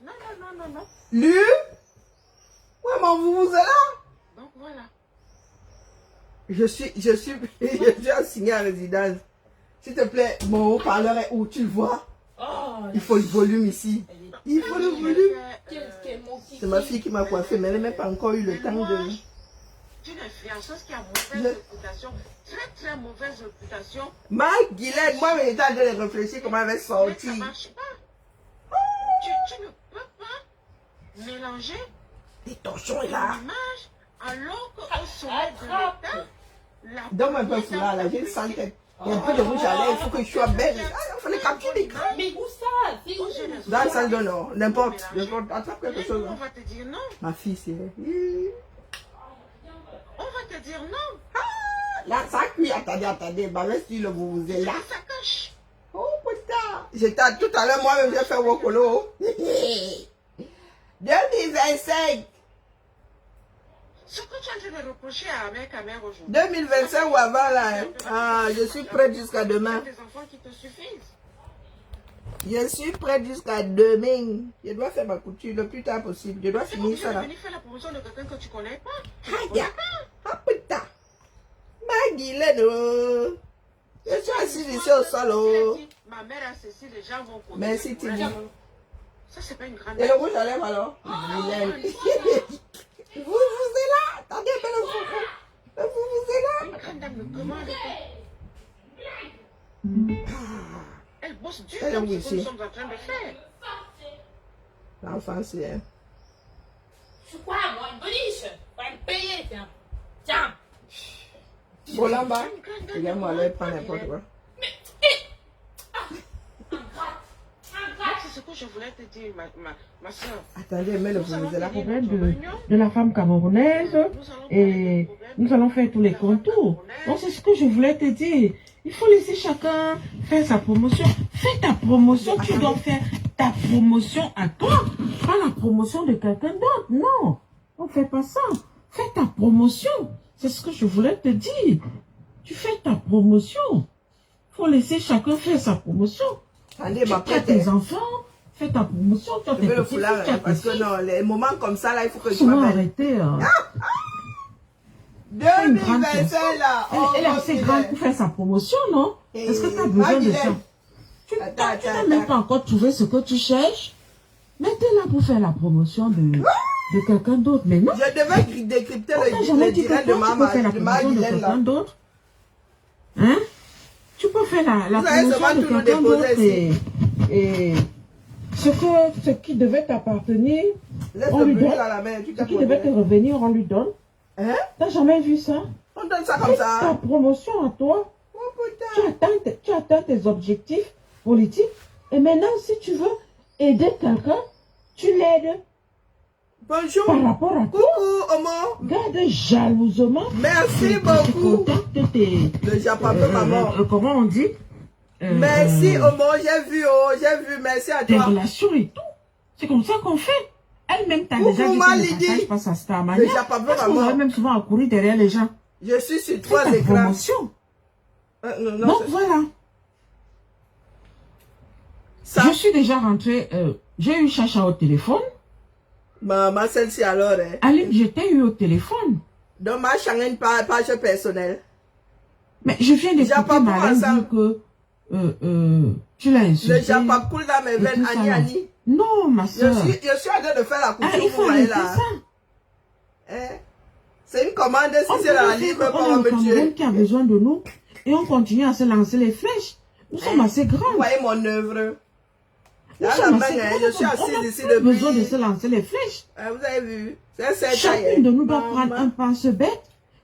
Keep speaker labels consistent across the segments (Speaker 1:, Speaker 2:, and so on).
Speaker 1: Non, non, non, non, non.
Speaker 2: Lui? Ouais, mais vous êtes là?
Speaker 1: Donc voilà.
Speaker 2: Je suis assigné à résidence. S'il te plaît, mon haut-parleur est où? Tu le vois?
Speaker 3: Oh,
Speaker 2: Il faut le volume ici. Il faut le volume. C'est ma fille qui m'a coiffé, mais elle n'a même pas encore eu le temps de...
Speaker 1: Une influenceuse qui a mauvaise réputation, très très mauvaise réputation.
Speaker 2: Ma Guylaine, moi, j'étais en train de réfléchir comment elle va sortir.
Speaker 1: Ça ne marche pas. Tu ne peux pas mélanger
Speaker 2: Les torchons est là.
Speaker 1: l'image alors qu'au sommet de l'État,
Speaker 2: Donne-moi un peu de foulard là, j'ai une santé. Il y a un peu de rouge à lèvres, il faut que je sois belle. Ah, il fallait capturer l'écran.
Speaker 3: mais où ça? C'est où?
Speaker 2: Dans le salon d'honneur, n'importe. Attrape quelque chose.
Speaker 1: on va te dire non.
Speaker 2: Ma fille, c'est...
Speaker 1: On va te dire non.
Speaker 2: Là, ça cuit. Attendez. Bah, si le vous êtes là.
Speaker 1: Ça cache.
Speaker 2: Oh, putain. J'étais tout à l'heure, moi-même, j'ai fait Wokolo. 2025.
Speaker 1: Ce que tu es en train de reprocher à ma mère aujourd'hui.
Speaker 2: 2025 ou avant, là. Hein. Ah, je suis prête jusqu'à demain.
Speaker 1: Des enfants qui te suffisent.
Speaker 2: Je suis prête jusqu'à demain. Je dois faire ma couture le plus tard possible. Je dois finir ça là.
Speaker 1: Tu es venir faire la promotion de quelqu'un que tu connais pas.
Speaker 2: Ah putain. Ma Guylaine, oh. Je suis assise ici au sol. Oh.
Speaker 1: Ma mère a ceci, les gens vont connaître.
Speaker 2: Merci Tini.
Speaker 1: Ça, c'est pas une grande...
Speaker 2: Et le rouge à lèvres alors? Guylaine. Vous êtes là. Attendez, mais le vous êtes là.
Speaker 1: Une grande dame me commande. Elle bosse dur
Speaker 2: Elle est
Speaker 1: comme
Speaker 2: où
Speaker 1: ce que
Speaker 2: ici?
Speaker 1: nous sommes en train de faire.
Speaker 2: L'enfant, c'est... Hein.
Speaker 3: Je suis quoi, moi, une boniche? Faut me payer, tiens. Tiens.
Speaker 2: Bon, là-bas, regarde-moi, là, elle prend n'importe quoi.
Speaker 1: C'est ce que je voulais te dire, ma soeur.
Speaker 2: Attendez, mais le vous êtes là.
Speaker 4: Problème de la femme camerounaise et nous allons faire tous les contours. Donc c'est ce que je voulais te dire. Il faut laisser chacun faire sa promotion. Fais ta promotion, tu dois faire ta promotion à toi, pas la promotion de quelqu'un d'autre. Non, on ne fait pas ça. Fais ta promotion. C'est ce que je voulais te dire. Tu fais ta promotion. Il faut laisser chacun faire sa promotion.
Speaker 2: Attendez, ma
Speaker 4: Tu as tes enfants, fais ta promotion. Tu as
Speaker 2: je
Speaker 4: tes
Speaker 2: veux le
Speaker 4: petits
Speaker 2: foulard,
Speaker 4: filles,
Speaker 2: parce que non, les moments comme ça, là, il faut que je
Speaker 4: sois
Speaker 2: sois belle.
Speaker 4: arrêté. Hein.
Speaker 2: 2025, là.
Speaker 4: Elle est assez grande pour faire sa promotion, non? Est-ce que tu as besoin de ça? Tu n'as même pas encore trouvé ce que tu cherches. Mettez-la pour faire la promotion de quelqu'un d'autre. Mais non.
Speaker 2: Je devais décrypter
Speaker 4: le
Speaker 2: direct de
Speaker 4: tu peux faire la promotion de quelqu'un d'autre. Hein? Tu peux faire la promotion de quelqu'un d'autre et ce qui devait t'appartenir, on lui donne. Ce qui devait te revenir, on lui donne.
Speaker 2: Hein?
Speaker 4: T'as jamais vu ça?
Speaker 2: On donne ça comme ça.
Speaker 4: Ta promotion à toi.
Speaker 2: Oh putain.
Speaker 4: Tu atteins tes objectifs politiques. Et maintenant, si tu veux aider quelqu'un, tu l'aides.
Speaker 2: Bonjour.
Speaker 4: Par rapport à toi.
Speaker 2: Coucou, Omo.
Speaker 4: Garde jalousement.
Speaker 2: Merci beaucoup. Le Japon, maman.
Speaker 4: Comment on dit?
Speaker 2: Merci, Omo. J'ai vu. Merci à
Speaker 4: Tes
Speaker 2: toi.
Speaker 4: relations et tout. C'est comme ça qu'on fait. Elle-même t'a déjà dit que ne partage pas sa star mania.
Speaker 2: Le Japon,
Speaker 4: Parce qu'on
Speaker 2: maman.
Speaker 4: va même souvent courir derrière les gens.
Speaker 2: Je suis sur
Speaker 4: C'est
Speaker 2: 3
Speaker 4: ta
Speaker 2: écrans.
Speaker 4: promotion.
Speaker 2: Non,
Speaker 4: Donc voilà.
Speaker 2: ça.
Speaker 4: Je suis déjà rentrée. J'ai eu Chacha au téléphone.
Speaker 2: Maman, celle-ci alors. Hein.
Speaker 4: Aline, je t'ai eu au téléphone.
Speaker 2: Donc, ma chaîne une page personnelle.
Speaker 4: Mais je viens d'écouter Marlène dire que tu l'as insulté.
Speaker 2: Le Japon coule dans mes veines, Annie.
Speaker 4: Non, ma soeur.
Speaker 2: Je suis en train de faire la couture,
Speaker 4: il faut
Speaker 2: vous voyez
Speaker 4: arrêter
Speaker 2: là.
Speaker 4: ça.
Speaker 2: Hein? C'est une commande, si c'est la livre,
Speaker 4: on
Speaker 2: pour
Speaker 4: a
Speaker 2: me tuer.
Speaker 4: qui a besoin de nous et on continue à se lancer les flèches. Nous sommes assez
Speaker 2: Vous
Speaker 4: grands.
Speaker 2: voyez mon œuvre.
Speaker 4: Nous
Speaker 2: Là, la
Speaker 4: sommes
Speaker 2: main,
Speaker 4: assez
Speaker 2: hein,
Speaker 4: grands.
Speaker 2: je suis assise ici
Speaker 4: On a besoin de
Speaker 2: depuis.
Speaker 4: se lancer les flèches.
Speaker 2: Vous avez vu? C'est
Speaker 4: Chacune de nous doit prendre un pense-bête,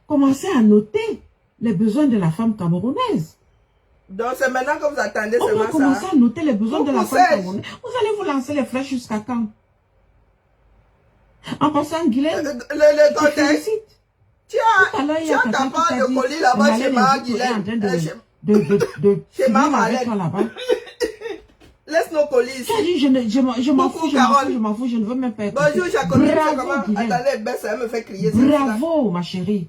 Speaker 4: commencer à noter les besoins de la femme camerounaise.
Speaker 2: Donc, c'est maintenant que vous attendez
Speaker 4: On doit
Speaker 2: seulement
Speaker 4: commencer
Speaker 2: ça.
Speaker 4: à noter les besoins de la
Speaker 2: Beaucoup
Speaker 4: femme
Speaker 2: sèche.
Speaker 4: camerounaise. Vous allez vous lancer les flèches jusqu'à quand? En passant, Guylaine,
Speaker 2: Le
Speaker 4: je te
Speaker 2: contexte.
Speaker 4: félicite.
Speaker 2: Tu as ta part de colis là-bas chez ma Guylaine.
Speaker 4: Chez
Speaker 2: ma
Speaker 4: ma
Speaker 2: Marlène.
Speaker 4: là-bas.
Speaker 2: Laisse nos colis
Speaker 4: Tu as
Speaker 2: ici.
Speaker 4: dit, je m'en
Speaker 2: Coucou,
Speaker 4: fous,
Speaker 2: Carole.
Speaker 4: je m'en fous, je ne veux même pas écouter.
Speaker 2: Bonjour, Jacobi.
Speaker 4: Bravo, Guylaine.
Speaker 2: Attendez, ben, ça me fait crier. celle-ci, là.
Speaker 4: Bravo, ma chérie.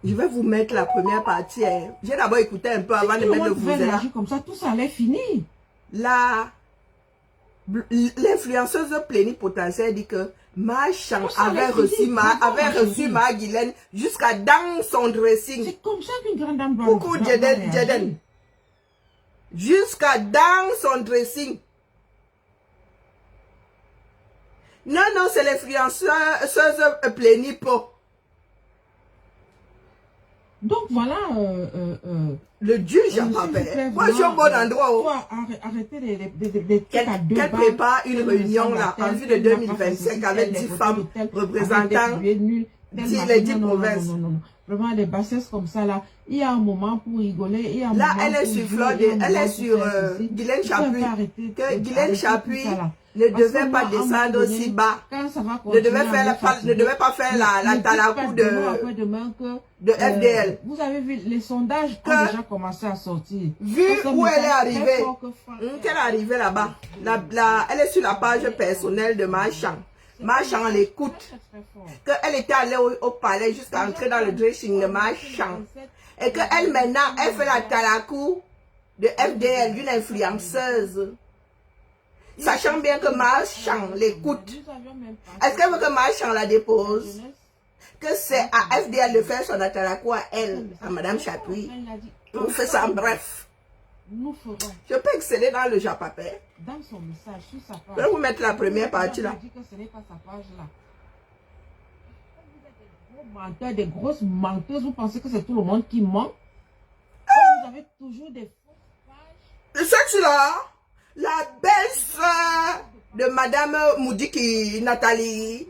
Speaker 2: Je vais vous mettre la première partie. Hein. J'ai d'abord écouté un peu avant de
Speaker 4: Si tout le
Speaker 2: mettre le
Speaker 4: monde pouvait
Speaker 2: vous là.
Speaker 4: réagir comme ça, tout ça allait finir.
Speaker 2: Là, L'influenceuse plénipotentiaire dit que Machan
Speaker 4: Ça,
Speaker 2: avait
Speaker 4: les
Speaker 2: reçu
Speaker 4: filles,
Speaker 2: ma Guylaine jusqu'à dans son dressing.
Speaker 4: C'est comme ça qu'une grande dame doit
Speaker 2: Coucou
Speaker 4: réagir.
Speaker 2: Jaden. Jusqu'à dans son dressing. Non, non, c'est l'influenceuse plénipo.
Speaker 4: Donc voilà,
Speaker 2: Le Dieu, j'en
Speaker 4: s'il vous plaît,
Speaker 2: rappelle. Moi, je suis au bon
Speaker 4: vraiment,
Speaker 2: endroit. Oh.
Speaker 4: faut arrêter les trucs à deux
Speaker 2: Qu'elle
Speaker 4: balles.
Speaker 2: prépare une
Speaker 4: Elle
Speaker 2: réunion
Speaker 4: me
Speaker 2: là,
Speaker 4: semble
Speaker 2: en vue de
Speaker 4: telle, elle n'a pas
Speaker 2: 2025
Speaker 4: fait
Speaker 2: avec
Speaker 4: ceci,
Speaker 2: 10
Speaker 4: elle
Speaker 2: femmes
Speaker 4: est telle,
Speaker 2: représentant
Speaker 4: avec des billets nuls, tel
Speaker 2: les
Speaker 4: machin.
Speaker 2: 10
Speaker 4: Non, non,
Speaker 2: provinces.
Speaker 4: non. Vraiment, les bassesses comme ça là, il y a un moment pour rigoler, il y a un
Speaker 2: Là,
Speaker 4: moment
Speaker 2: elle est
Speaker 4: pour
Speaker 2: sur
Speaker 4: jouer,
Speaker 2: Flore,
Speaker 4: il y a un
Speaker 2: elle
Speaker 4: moment
Speaker 2: est
Speaker 4: pour
Speaker 2: sur
Speaker 4: faire ceci.
Speaker 2: Guylaine
Speaker 4: Il faut
Speaker 2: Chapuis.
Speaker 4: arrêter
Speaker 2: Que Guylaine
Speaker 4: arrêter
Speaker 2: Chapuis
Speaker 4: tout ça, là.
Speaker 2: ne
Speaker 4: Parce que
Speaker 2: devait
Speaker 4: moi,
Speaker 2: pas
Speaker 4: à un
Speaker 2: descendre
Speaker 4: moment
Speaker 2: aussi
Speaker 4: donné,
Speaker 2: bas.
Speaker 4: quand ça va
Speaker 2: Ne
Speaker 4: continuer
Speaker 2: devait
Speaker 4: à me fatiguer,
Speaker 2: pas faire la
Speaker 4: ne dites
Speaker 2: talakou
Speaker 4: pas demain après demain
Speaker 2: de FDL.
Speaker 4: vous avez vu, les sondages ont
Speaker 2: Que,
Speaker 4: déjà commencé à sortir.
Speaker 2: vu
Speaker 4: Ça
Speaker 2: où
Speaker 4: me
Speaker 2: elle est
Speaker 4: semble
Speaker 2: arrivée,
Speaker 4: très fort que Franck-
Speaker 2: qu'elle est arrivée là-bas, elle est sur la page personnelle de Machan. Machan l'écoute.
Speaker 4: Très, très fort.
Speaker 2: Qu'elle était allée au palais jusqu'à entrer dans le dressing de Machan. Et qu'elle maintenant, elle fait la talakou de FDL, d'une influenceuse. Sachant bien que Machan l'écoute. Est-ce qu'elle veut que Machan la dépose? Que c'est à FDL de faire son atalakou à elle, à Madame Chapuis. On fait ça en bref.
Speaker 4: Nous ferons
Speaker 2: Je peux exceller dans le japapé.
Speaker 4: dans son message sur sa page.
Speaker 2: Je vais vous mettre la première partie là.
Speaker 4: dit que ce n'est pas sa page là. Vous êtes des gros menteurs, des grosses menteuses. Vous pensez que c'est tout le monde qui ment? Vous avez toujours des fausses pages.
Speaker 2: Et celle-là, la belle-sœur de Madame Moudiki, Nathalie.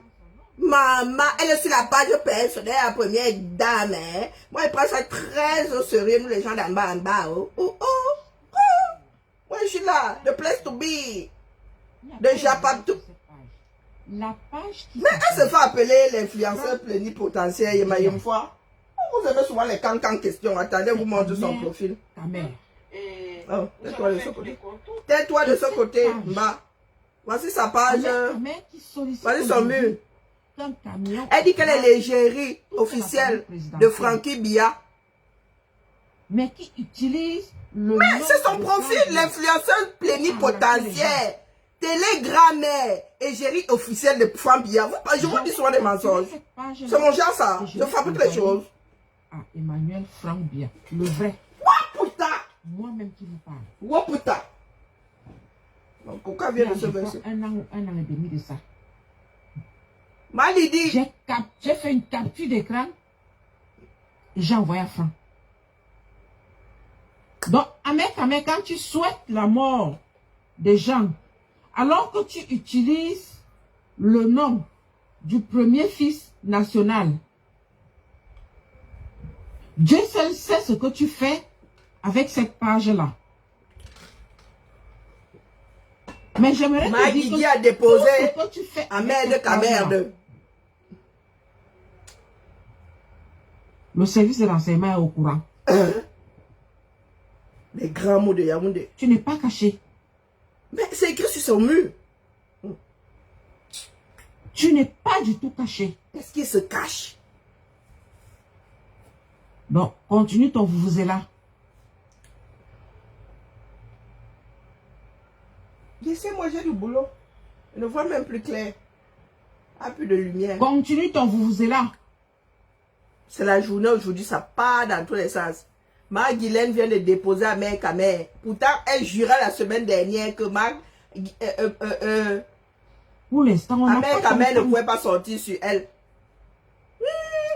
Speaker 2: Maman, elle est sur la page personnelle, la première dame. Hein. Moi, je prends ça très au sérieux, nous les gens d'en bas, en bas. Oh, oh, oh, oh. Moi, je suis là, the place to be.
Speaker 4: Il y a
Speaker 2: De
Speaker 4: pas
Speaker 2: Japap
Speaker 4: de
Speaker 2: tout.
Speaker 4: cette page. La page qui
Speaker 2: Mais elle se fait appeler l'influenceur plénipotentiaire, une fois. Vous aimez souvent les cancans questions. Attendez, vous montrez son profil.
Speaker 4: ta mère.
Speaker 2: Oh, tais-toi de ce côté. Tais-toi de ce côté, Mba. Voici sa page.
Speaker 4: Ta mère qui sollicite
Speaker 2: Voici son mur.
Speaker 4: qu'un camion.
Speaker 2: Elle dit qu'elle est l'égérie officielle de Frankie Bia.
Speaker 4: Mais qui utilise le
Speaker 2: Mais
Speaker 4: nom
Speaker 2: c'est son
Speaker 4: de
Speaker 2: profil,
Speaker 4: Franck Bia.
Speaker 2: l'influenceuse plénipotentiaire. Télégrammaire, égérie officielle de Frankie Bia. Je vous dis souvent des mensonges.
Speaker 4: Cette page-là,
Speaker 2: C'est mon genre ça.
Speaker 4: et
Speaker 2: Je fabrique les choses.
Speaker 4: à Emmanuel Franck Bia, le vrai.
Speaker 2: Putain!
Speaker 4: Moi-même qui vous parle.
Speaker 2: Oh putain! Donc, pourquoi vient de se verser?
Speaker 4: Un an et demi de ça.
Speaker 2: Malidi!
Speaker 4: J'ai fait une capture d'écran et j'ai envoyé à Franck. Donc, Ahmed, quand tu souhaites la mort des gens, alors que tu utilises le nom du premier fils national, Dieu seul sait ce que tu fais avec cette page-là. Mais j'aimerais te dire
Speaker 2: Magui
Speaker 4: que
Speaker 2: a déposé
Speaker 4: tout ce que tu fais
Speaker 2: à
Speaker 4: avec
Speaker 2: merde
Speaker 4: cette
Speaker 2: qu'à
Speaker 4: page-là,
Speaker 2: merde.
Speaker 4: le service de l'enseignement est au courant.
Speaker 2: Les grands mots de Yaoundé.
Speaker 4: Tu n'es pas caché.
Speaker 2: Mais c'est écrit sur son mur.
Speaker 4: Tu n'es pas du tout caché.
Speaker 2: Est-ce qu'il se cache?
Speaker 4: Donc, continue ton vous-vous-là.
Speaker 2: Laissez-moi, j'ai du boulot. Je ne vois même plus clair. Ah, plus de lumière.
Speaker 4: Continue ton vous-vous-là.
Speaker 2: C'est la journée aujourd'hui, ça part dans tous les sens. Guylaine vient de déposer à mère Kamer. Pourtant, elle jurait la semaine dernière que
Speaker 4: Pour l'instant, on n'a
Speaker 2: mère
Speaker 4: pas ton
Speaker 2: Kamer ne
Speaker 4: temps.
Speaker 2: pouvait pas sortir sur elle.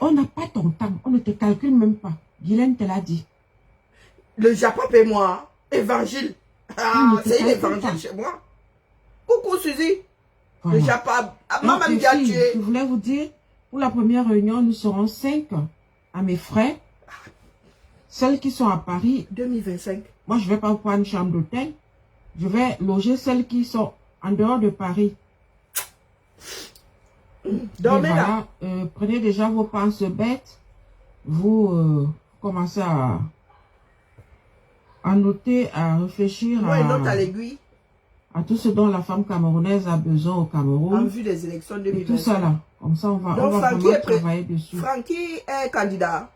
Speaker 4: On n'a pas ton temps. On ne te calcule même pas. Guylaine te l'a dit.
Speaker 2: Le Japon et moi, évangile. Ah,
Speaker 4: Oui,
Speaker 2: c'est une
Speaker 4: c'est
Speaker 2: évangile
Speaker 4: ça.
Speaker 2: chez moi. Coucou Suzy. Le
Speaker 4: Voilà.
Speaker 2: Japon,
Speaker 4: Donc,
Speaker 2: maman
Speaker 4: les
Speaker 2: me a
Speaker 4: filles,
Speaker 2: tué.
Speaker 4: je voulais vous dire, pour la première réunion, nous serons 5 à mes frais. Celles qui sont à Paris,
Speaker 2: 2025.
Speaker 4: moi, je ne vais pas vous prendre une chambre d'hôtel. Je vais loger celles qui sont en dehors de Paris.
Speaker 2: Dormez
Speaker 4: Et
Speaker 2: là.
Speaker 4: voilà, prenez déjà vos penses bêtes. Vous commencez à noter, à réfléchir
Speaker 2: Moi, une note à
Speaker 4: à
Speaker 2: l'aiguille.
Speaker 4: tout ce dont la femme camerounaise a besoin au
Speaker 2: En
Speaker 4: Cameroun.
Speaker 2: vue des élections
Speaker 4: Et tout
Speaker 2: 2025.
Speaker 4: ça là. Comme ça, on va
Speaker 2: Donc, Francky
Speaker 4: vraiment
Speaker 2: est prêt.
Speaker 4: travailler dessus.
Speaker 2: Francky est candidat.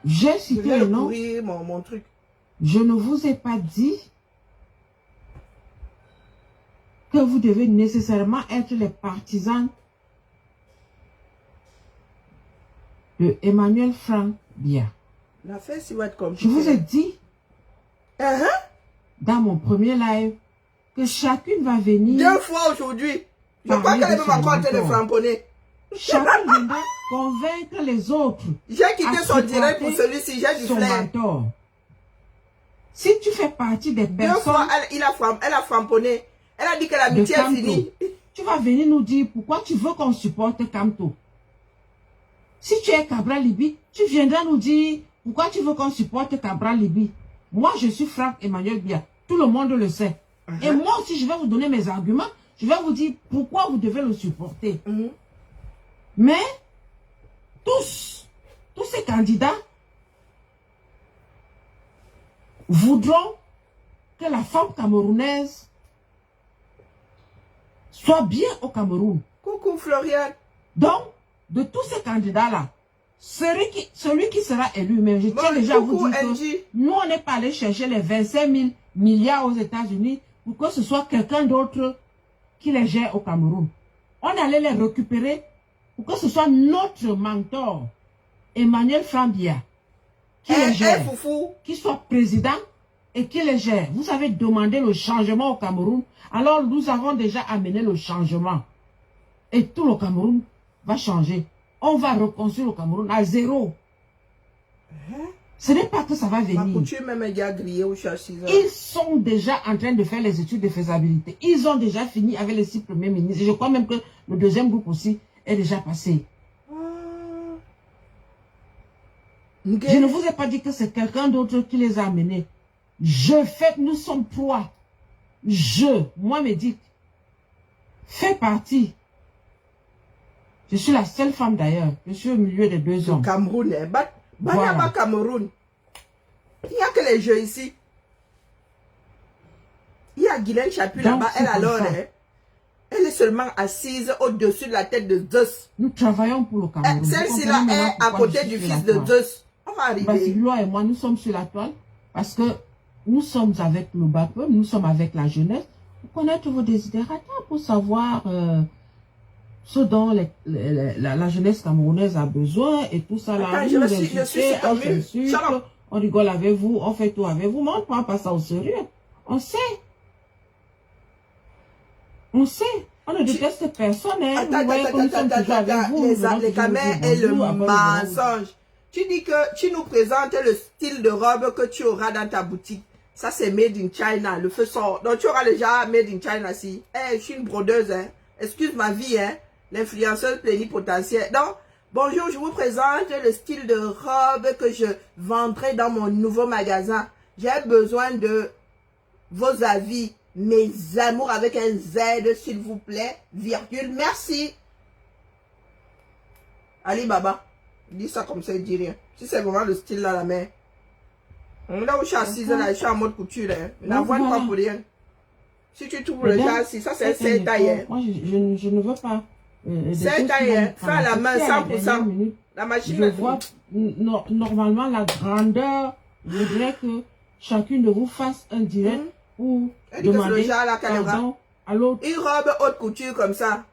Speaker 4: J'ai
Speaker 2: Je
Speaker 4: cité
Speaker 2: viens
Speaker 4: le
Speaker 2: de
Speaker 4: nom.
Speaker 2: courir mon truc.
Speaker 4: Je ne vous ai pas dit que vous devez nécessairement être les partisans de Emmanuel Frank Biya.
Speaker 2: L'affaire, si va être compliquée.
Speaker 4: Je vous ai dit
Speaker 2: Uh-huh.
Speaker 4: dans mon premier live que chacune va venir.
Speaker 2: 2 fois aujourd'hui. Je crois qu'elle est même encore en train de flamponner.
Speaker 4: Chacun viendra convaincre les autres.
Speaker 2: J'ai quitté
Speaker 4: à
Speaker 2: son direct pour
Speaker 4: supporter
Speaker 2: celui-ci, j'ai du
Speaker 4: son
Speaker 2: flair.
Speaker 4: mentor. Si tu fais partie des
Speaker 2: 2 fois,
Speaker 4: personnes
Speaker 2: elle a flamponné. Elle a dit que l'amitié
Speaker 4: de
Speaker 2: est finie.
Speaker 4: Kamto, tu vas venir nous dire pourquoi tu veux qu'on supporte Kamto. Si tu es Cabral Libi, tu viendras nous dire pourquoi tu veux qu'on supporte Cabral Libi. Moi, je suis Franck Emmanuel Biya. Tout le monde le sait. Et moi aussi, je vais vous donner mes arguments. Je vais vous dire pourquoi vous devez le supporter. Mais, tous ces candidats voudront que la femme camerounaise soit bien au Cameroun.
Speaker 2: Coucou Florian.
Speaker 4: Donc, de tous ces candidats-là, celui qui sera élu, mais je tiens déjà à vous dire que nous, on n'est pas allé chercher les 25 000 milliards aux États-Unis pour que ce soit quelqu'un d'autre qui les gère au Cameroun. On allait les récupérer pour que ce soit notre mentor, Emmanuel Frank Biya, qui les gère, qui soit président et qui les gère. Vous avez demandé le changement au Cameroun, alors nous avons déjà amené le changement. Et tout le Cameroun va changer. On va reconstruire le Cameroun à zéro. Ce n'est pas que ça va venir. Ils sont déjà en train de faire les études de faisabilité. Ils ont déjà fini avec les 6 premiers ministres. Je crois même que le deuxième groupe aussi est déjà passé. Je ne vous ai pas dit que c'est quelqu'un d'autre qui les a amenés. Nous sommes 3. Moi Médic, fais partie. Je suis la seule femme d'ailleurs. Je suis au milieu des 2 hommes.
Speaker 2: Cameroun, voilà. Cameroun. Il n'y a que les jeux ici. Il y a Guylaine Chapuis là-bas. Elle alors, elle est seulement assise au-dessus de la tête de Zeus.
Speaker 4: Nous travaillons pour le Cameroun.
Speaker 2: Celle-ci là est à côté du fils de Zeus. On va arriver.
Speaker 4: Basilio et moi, nous sommes sur la toile parce que nous sommes avec le bas peuple, nous sommes avec la jeunesse pour connaître vos desiderata, pour savoir ce dont la jeunesse camerounaise a besoin et tout ça. Là,
Speaker 2: je suis
Speaker 4: on rigole avec vous, on fait tout avec vous, mais on ne prend pas ça au sérieux. On sait. On sait. On ne déteste personne. Hein.
Speaker 2: Les caméras et le mensonge. Tu dis que tu nous présentes le style de robe que tu auras dans ta boutique. Ça, c'est made in China. Le feu sort. Donc, tu auras déjà made in China si. Je suis une brodeuse. Hein. Excuse ma vie. Hein. L'influenceuse plénipotentiaire. Donc, bonjour, je vous présente le style de robe que je vendrai dans mon nouveau magasin. J'ai besoin de vos avis. Mes amours avec un Z, s'il vous plaît. Virgule. Merci. Ali Baba. Dis ça comme ça, il dit rien. Si c'est vraiment le style là, la main. Là où je suis assise, là, je suis en mode couture. Hein. N'envoie pas pour rien. Si tu trouves le genre assis, ça c'est 7 taille.
Speaker 4: Moi, je ne veux pas.
Speaker 2: 7 taille. Fais à la main 100%. La machine.
Speaker 4: Je vois normalement la grandeur. Je voudrais que chacune de vous fasse un direct ou demander pardon à l'autre.
Speaker 2: Une robe haute couture comme ça.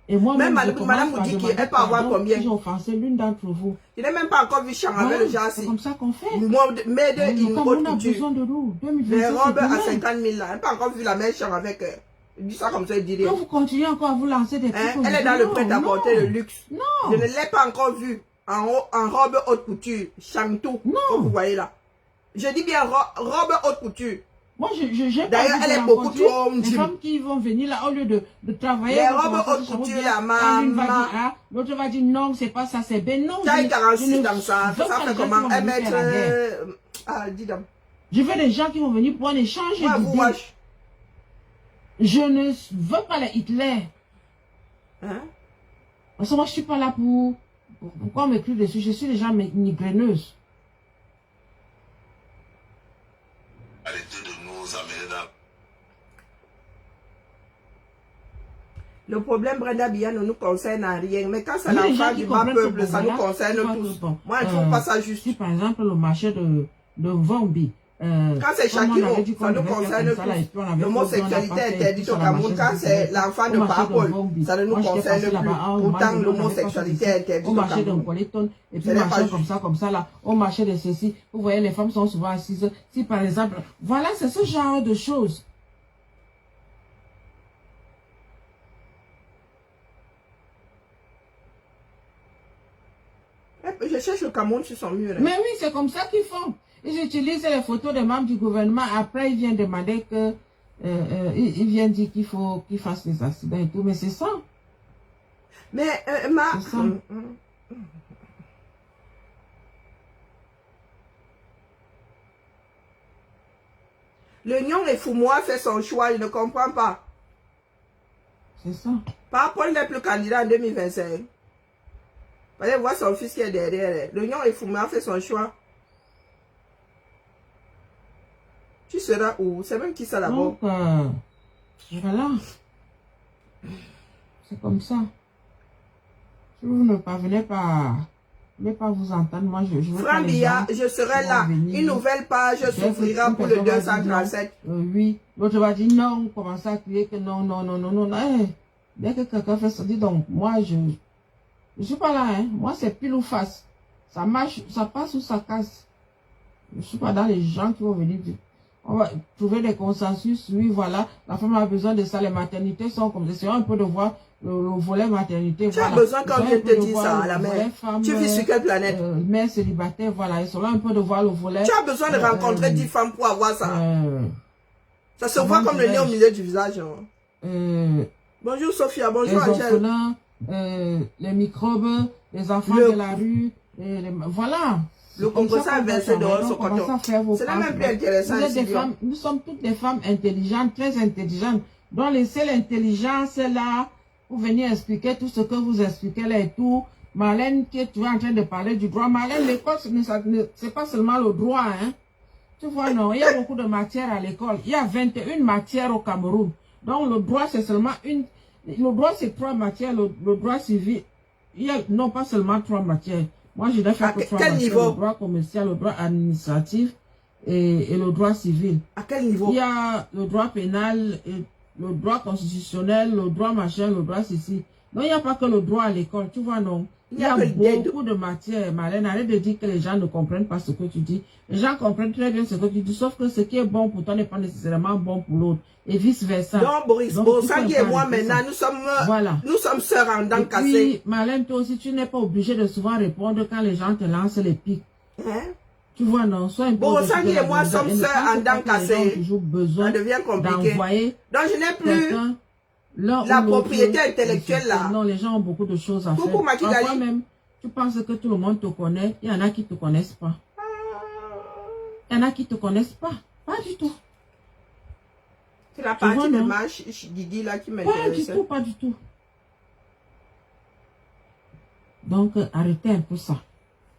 Speaker 4: Et moi
Speaker 2: même Madame Moudiki, elle peut avoir combien?
Speaker 4: J'ai offensé l'une d'entre vous.
Speaker 2: Je n'ai même pas encore vu Chang avec le genre.
Speaker 4: C'est comme ça qu'on fait.
Speaker 2: Mais de une haute couture.
Speaker 4: De nous.
Speaker 2: Les robes à 50 000 là. Elle n'a pas encore vu la même Chang avec. Dis ça comme ça, il dit rien.
Speaker 4: Quand vous continuez encore à vous lancer des trucs.
Speaker 2: Elle est dans le prêt-à-porter, le luxe.
Speaker 4: Non.
Speaker 2: Je ne l'ai pas encore vu en robe haute couture. Chang-tout.
Speaker 4: Non.
Speaker 2: Comme vous voyez là. Je dis bien robe haute couture.
Speaker 4: Moi, j'ai
Speaker 2: d'ailleurs, elle est beaucoup trop
Speaker 4: les femmes qui vont venir là, au lieu de travailler.
Speaker 2: Les robes haute couture, la maman.
Speaker 4: L'autre va dire non, c'est pas ça, c'est ben non.
Speaker 2: Taille 46 dans ça. Ça fait comment? Elle met. Dis donc.
Speaker 4: Je veux des gens qui vont venir pour en échanger d'idées. Je ne veux pas les Hitler. Parce que moi, je suis pas là pour qu'on m'écrive dessus. Je suis déjà migraineuse.
Speaker 5: Arrêtez de nous amener dans...
Speaker 2: Le problème, Brenda Biya, ne nous concerne à rien. Mais quand c'est l'enfant du bas peuple, ça nous concerne tous. Moi, il ne faut pas ça juste.
Speaker 4: Si par exemple, le marché de Vombi,
Speaker 2: Quand c'est Shakiro, ça nous concerne tous. L'homosexualité est interdite au Cameroun. Quand c'est l'enfant de parole, ça ne nous concerne plus. Pourtant, l'homosexualité est interdite au Cameroun.
Speaker 4: Et puis marcher comme ça là, on marchait de ceci. Vous voyez, les femmes sont souvent assises. Si par exemple, voilà, c'est ce genre de choses.
Speaker 2: Je cherche le Cameroun sur son mur.
Speaker 4: Mais oui, c'est comme ça qu'ils font. Ils utilisent les photos des membres du gouvernement. Après, ils viennent demander que... ils viennent dire qu'il faut qu'ils fassent des accidents et tout. Mais c'est ça.
Speaker 2: Mais,
Speaker 4: C'est ça.
Speaker 2: L'Union et Foumoua fait son choix, je ne comprends pas.
Speaker 4: C'est ça.
Speaker 2: Paul n'est plus candidat en 2025. Vous allez voir son fils qui est derrière. L'Union et Foumoua fait son choix. Tu seras où? C'est même qui ça là-bas?
Speaker 4: Donc, voilà. C'est comme ça. Si vous ne parvenez pas... Je ne vais pas vous entendre. Moi, je veux
Speaker 2: Franck Bia, je serai là. Une nouvelle page s'ouvrira pour le 237.
Speaker 4: Oui. L'autre va dire non. Commencer à crier que non, non, non, non, non. Eh, dès que quelqu'un fait ça, dit donc, moi, je ne suis pas là. Hein. Moi, c'est pile ou face. Ça marche, ça passe ou ça casse. Je ne suis pas dans les gens qui vont venir dire. On va trouver des consensus. Oui, voilà. La femme a besoin de ça. Les maternités sont comme ça. C'est un peu de voir le volet maternité.
Speaker 2: Tu as besoin quand je te dis ça à la mère. Tu vis sur quelle planète?
Speaker 4: Mère célibataire, voilà. Ils sont là un peu de voir le volet.
Speaker 2: Tu as besoin de rencontrer 10 femmes pour avoir ça. Ça se voit comme le nez au milieu du visage. Bonjour Sophia, bonjour Angèle.
Speaker 4: Les microbes, les enfants de la rue. Voilà.
Speaker 2: Le composant a versé dehors son coton. C'est la même plus intéressant.
Speaker 4: Nous sommes toutes des femmes intelligentes, très intelligentes. Donc laissez l'intelligence là pour venir expliquer tout ce que vous expliquez là et tout. Marlène, tu es en train de parler du droit. Marlène, l'école, c'est pas seulement le droit. Hein. Tu vois, non, il y a beaucoup de matières à l'école. Il y a 21 matières au Cameroun. Donc le droit, c'est seulement une... Le droit, c'est 3 matières. Le droit civil, il y a non pas seulement 3 matières. Moi, je dois faire que 3 matières.
Speaker 2: Niveau?
Speaker 4: Le droit commercial, le droit administratif et le droit civil.
Speaker 2: À quel niveau?
Speaker 4: Il y a le droit pénal, et le droit constitutionnel, le droit machin, le droit ceci. Non, il n'y a pas que le droit à l'école, tu vois, non. Il y a beaucoup de matières, Marlène. Arrête de dire que les gens ne comprennent pas ce que tu dis. Les gens comprennent très bien ce que tu dis, sauf que ce qui est bon pour toi n'est pas nécessairement bon pour l'autre. Et vice-versa.
Speaker 2: Donc, Boris, Sangi et moi, maintenant, nous sommes sœurs en dents cassées.
Speaker 4: Et puis, Marlène, toi aussi, tu n'es pas obligé de souvent répondre quand les gens te lancent les pics.
Speaker 2: Hein?
Speaker 4: Tu vois, non, soit un peu...
Speaker 2: Sangi et moi sommes sœurs en dents cassées. Ça devient compliqué. Donc, je n'ai plus la propriété intellectuelle là.
Speaker 4: Non, les gens ont beaucoup de choses à faire. Parfois même, tu penses que tout le monde te connaît. Il y en a qui ne te connaissent pas. Il y en a qui ne te connaissent pas. Pas du tout.
Speaker 2: C'est la partie de ma Didi là qui m'intéresse.
Speaker 4: Pas du tout, pas du tout. Donc, arrêtez un peu ça.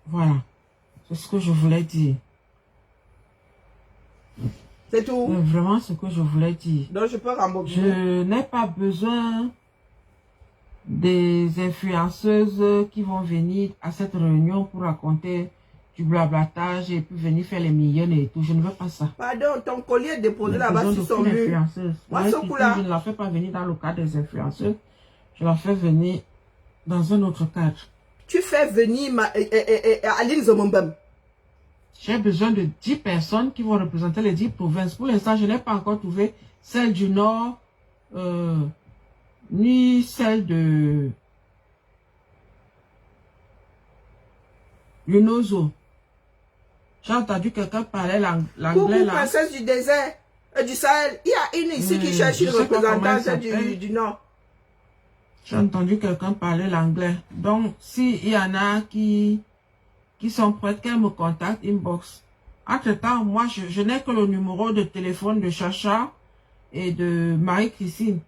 Speaker 4: Voilà. C'est ce que je voulais dire.
Speaker 2: C'est tout.
Speaker 4: C'est vraiment ce que je voulais dire.
Speaker 2: Donc, je peux rembourser.
Speaker 4: Je n'ai pas besoin des influenceuses qui vont venir à cette réunion pour raconter du blablatage et puis venir faire les millions et tout. Je ne veux pas ça.
Speaker 2: Pardon, ton collier est déposé là-bas sur son mur.
Speaker 4: Moi, je ne la fais pas venir dans le cadre des influenceuses. Je la fais venir dans un autre cadre.
Speaker 2: Tu fais venir Aline Zomombem.
Speaker 4: J'ai besoin de 10 personnes qui vont représenter les 10 provinces. Pour l'instant, je n'ai pas encore trouvé celle du Nord, ni celle de Lunozo. J'ai entendu quelqu'un parler l'anglais
Speaker 2: Coucou,
Speaker 4: là.
Speaker 2: princesse du désert, du Sahel. Il y a une ici qui cherche une représentante du Nord.
Speaker 4: J'ai entendu quelqu'un parler l'anglais. Donc, s'il y en a qui sont prêtes, qu'elles me contactent, inbox. Entre-temps, moi, je n'ai que le numéro de téléphone de Chacha et de Marie-Christine.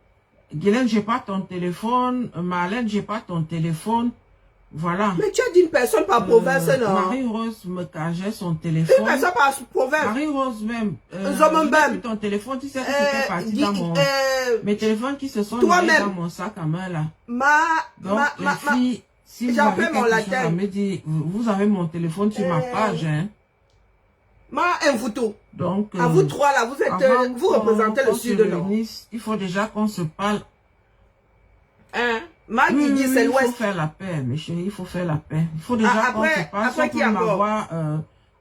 Speaker 4: Guylaine, j'ai pas ton téléphone. Marlène, j'ai pas ton téléphone. Voilà.
Speaker 2: Mais tu as dit une personne par province, non?
Speaker 4: Marie-Rose me cageait son téléphone.
Speaker 2: Une personne par province?
Speaker 4: Marie-Rose même.
Speaker 2: Même.
Speaker 4: Ton téléphone, tu sais que c'était parti dans mon... Mes téléphones qui se sont mis dans mon sac à main, là. Donc, les filles, si vous avez quelque chose à me dire, vous avez mon téléphone sur ma page, hein.
Speaker 2: Vous tout.
Speaker 4: Donc,
Speaker 2: À vous trois, là, vous êtes,
Speaker 4: avant
Speaker 2: vous représentez le
Speaker 4: qu'on
Speaker 2: sud,
Speaker 4: se
Speaker 2: non?
Speaker 4: réunisse, il faut déjà qu'on se parle.
Speaker 2: Hein?
Speaker 4: Oui,
Speaker 2: dit c'est
Speaker 4: il faut
Speaker 2: l'ouest.
Speaker 4: faire la paix, mes chéris, il faut faire la paix. Il faut déjà qu'on
Speaker 2: après-
Speaker 4: se parle.
Speaker 2: après
Speaker 4: Si
Speaker 2: qui
Speaker 4: on peut
Speaker 2: encore?
Speaker 4: m'avoir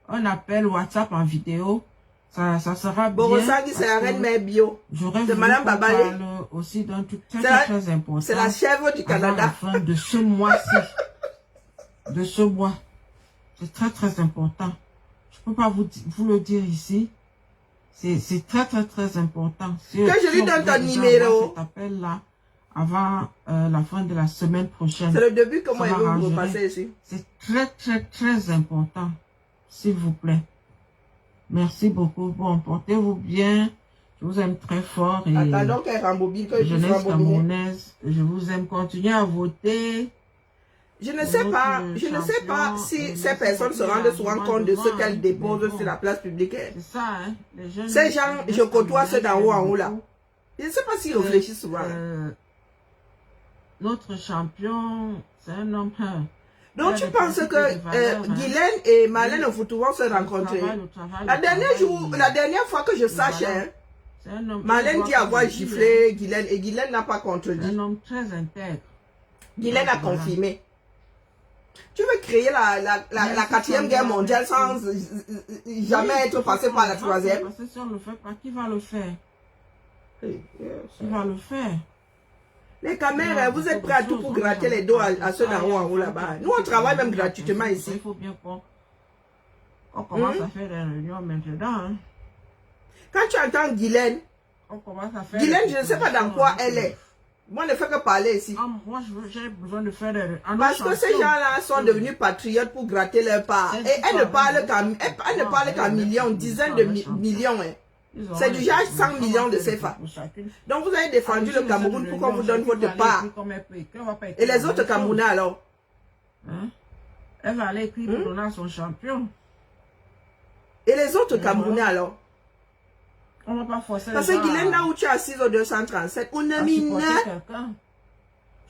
Speaker 4: un appel WhatsApp en vidéo, ça sera bien.
Speaker 2: Borosangui, c'est la
Speaker 4: parce que
Speaker 2: reine mère bio.
Speaker 4: J'aurais
Speaker 2: de
Speaker 4: voulu
Speaker 2: Madame
Speaker 4: qu'on
Speaker 2: Babali.
Speaker 4: parle aussi d'un truc très,
Speaker 2: C'est la-
Speaker 4: très important.
Speaker 2: C'est la chèvre du
Speaker 4: avant la
Speaker 2: Canada.
Speaker 4: fin de ce mois-ci. De ce mois. C'est très, très important. Je peux pas vous le dire ici. C'est très, très, très important. Si
Speaker 2: Que je lui
Speaker 4: on
Speaker 2: donne
Speaker 4: pouvait
Speaker 2: ton
Speaker 4: déjà
Speaker 2: numéro.
Speaker 4: avoir cet appel-là avant la fin de la semaine prochaine.
Speaker 2: C'est le début que moi,
Speaker 4: Ça
Speaker 2: je vais vous
Speaker 4: m'arrangerait.
Speaker 2: repasser ici.
Speaker 4: C'est très, très, très important. S'il vous plaît. Merci beaucoup. Bon, portez-vous bien. Je vous aime très fort. Et
Speaker 2: Attendons qu'elle rembobine, que je puisse
Speaker 4: jeunesse
Speaker 2: rembobiner.
Speaker 4: camerounaise, je vous aime. Continuez à voter.
Speaker 2: Je ne sais pas si ces personnes se rendent souvent compte de ce qu'elles déposent sur la place publique.
Speaker 4: C'est ça, hein. Les jeunes,
Speaker 2: Ces gens, je côtoie ceux d'en haut en haut là.
Speaker 4: beaucoup.
Speaker 2: Je ne sais pas s'ils réfléchissent souvent.
Speaker 4: Notre champion, c'est un homme.
Speaker 2: Donc
Speaker 4: il
Speaker 2: tu
Speaker 4: a des
Speaker 2: penses
Speaker 4: principes
Speaker 2: que
Speaker 4: et des valeurs, hein.
Speaker 2: Guylaine et Marlène vont pouvoir se rencontrer?
Speaker 4: Le travail,
Speaker 2: La
Speaker 4: le
Speaker 2: dernière,
Speaker 4: travail,
Speaker 2: fois que je sache,
Speaker 4: voilà.
Speaker 2: hein,
Speaker 4: c'est un homme
Speaker 2: Marlène
Speaker 4: qui
Speaker 2: dit
Speaker 4: doit
Speaker 2: avoir
Speaker 4: comme il dit,
Speaker 2: giflé Guylaine et Guylaine n'a pas
Speaker 4: hein.
Speaker 2: contredit.
Speaker 4: Un homme très intègre.
Speaker 2: Guylaine a
Speaker 4: Voilà.
Speaker 2: confirmé. Tu veux créer la quatrième guerre mondiale sans jamais être passé par la troisième?
Speaker 4: Parce que si on ne le fait pas, qui va le faire?
Speaker 2: Hey, yes.
Speaker 4: Qui va le faire?
Speaker 2: Les caméras, vous êtes prêts à tout pour gratter les dos à ceux d'en haut en haut là-bas. Nous, on travaille même gratuitement ici.
Speaker 4: Il faut bien qu'on commence à faire des réunions maintenant. Hein.
Speaker 2: Quand tu entends Guylaine,
Speaker 4: On commence à faire
Speaker 2: Guylaine,
Speaker 4: des
Speaker 2: je ne sais pas dans quoi elle est. Moi, ne fais que parler ici.
Speaker 4: Ah, moi, j'ai besoin de faire des réunions.
Speaker 2: Parce que ces gens-là sont devenus patriotes pour gratter leur part. Et elle ne parle qu'en millions, dizaines de millions. Hein. C'est du genre 100 millions de CFA. Donc vous avez défendu le Cameroun pour qu'on vous donne votre part. Et les autres Camerounais alors?
Speaker 4: Hein? Elle va aller écrire pour donner à son champion.
Speaker 2: Et les autres Camerounais alors?
Speaker 4: On ne va pas forcer
Speaker 2: Parce
Speaker 4: les
Speaker 2: que
Speaker 4: gens
Speaker 2: Guylaine, là où tu es assise au 237, on a
Speaker 4: à
Speaker 2: mis
Speaker 4: supporter
Speaker 2: neuf.
Speaker 4: quelqu'un.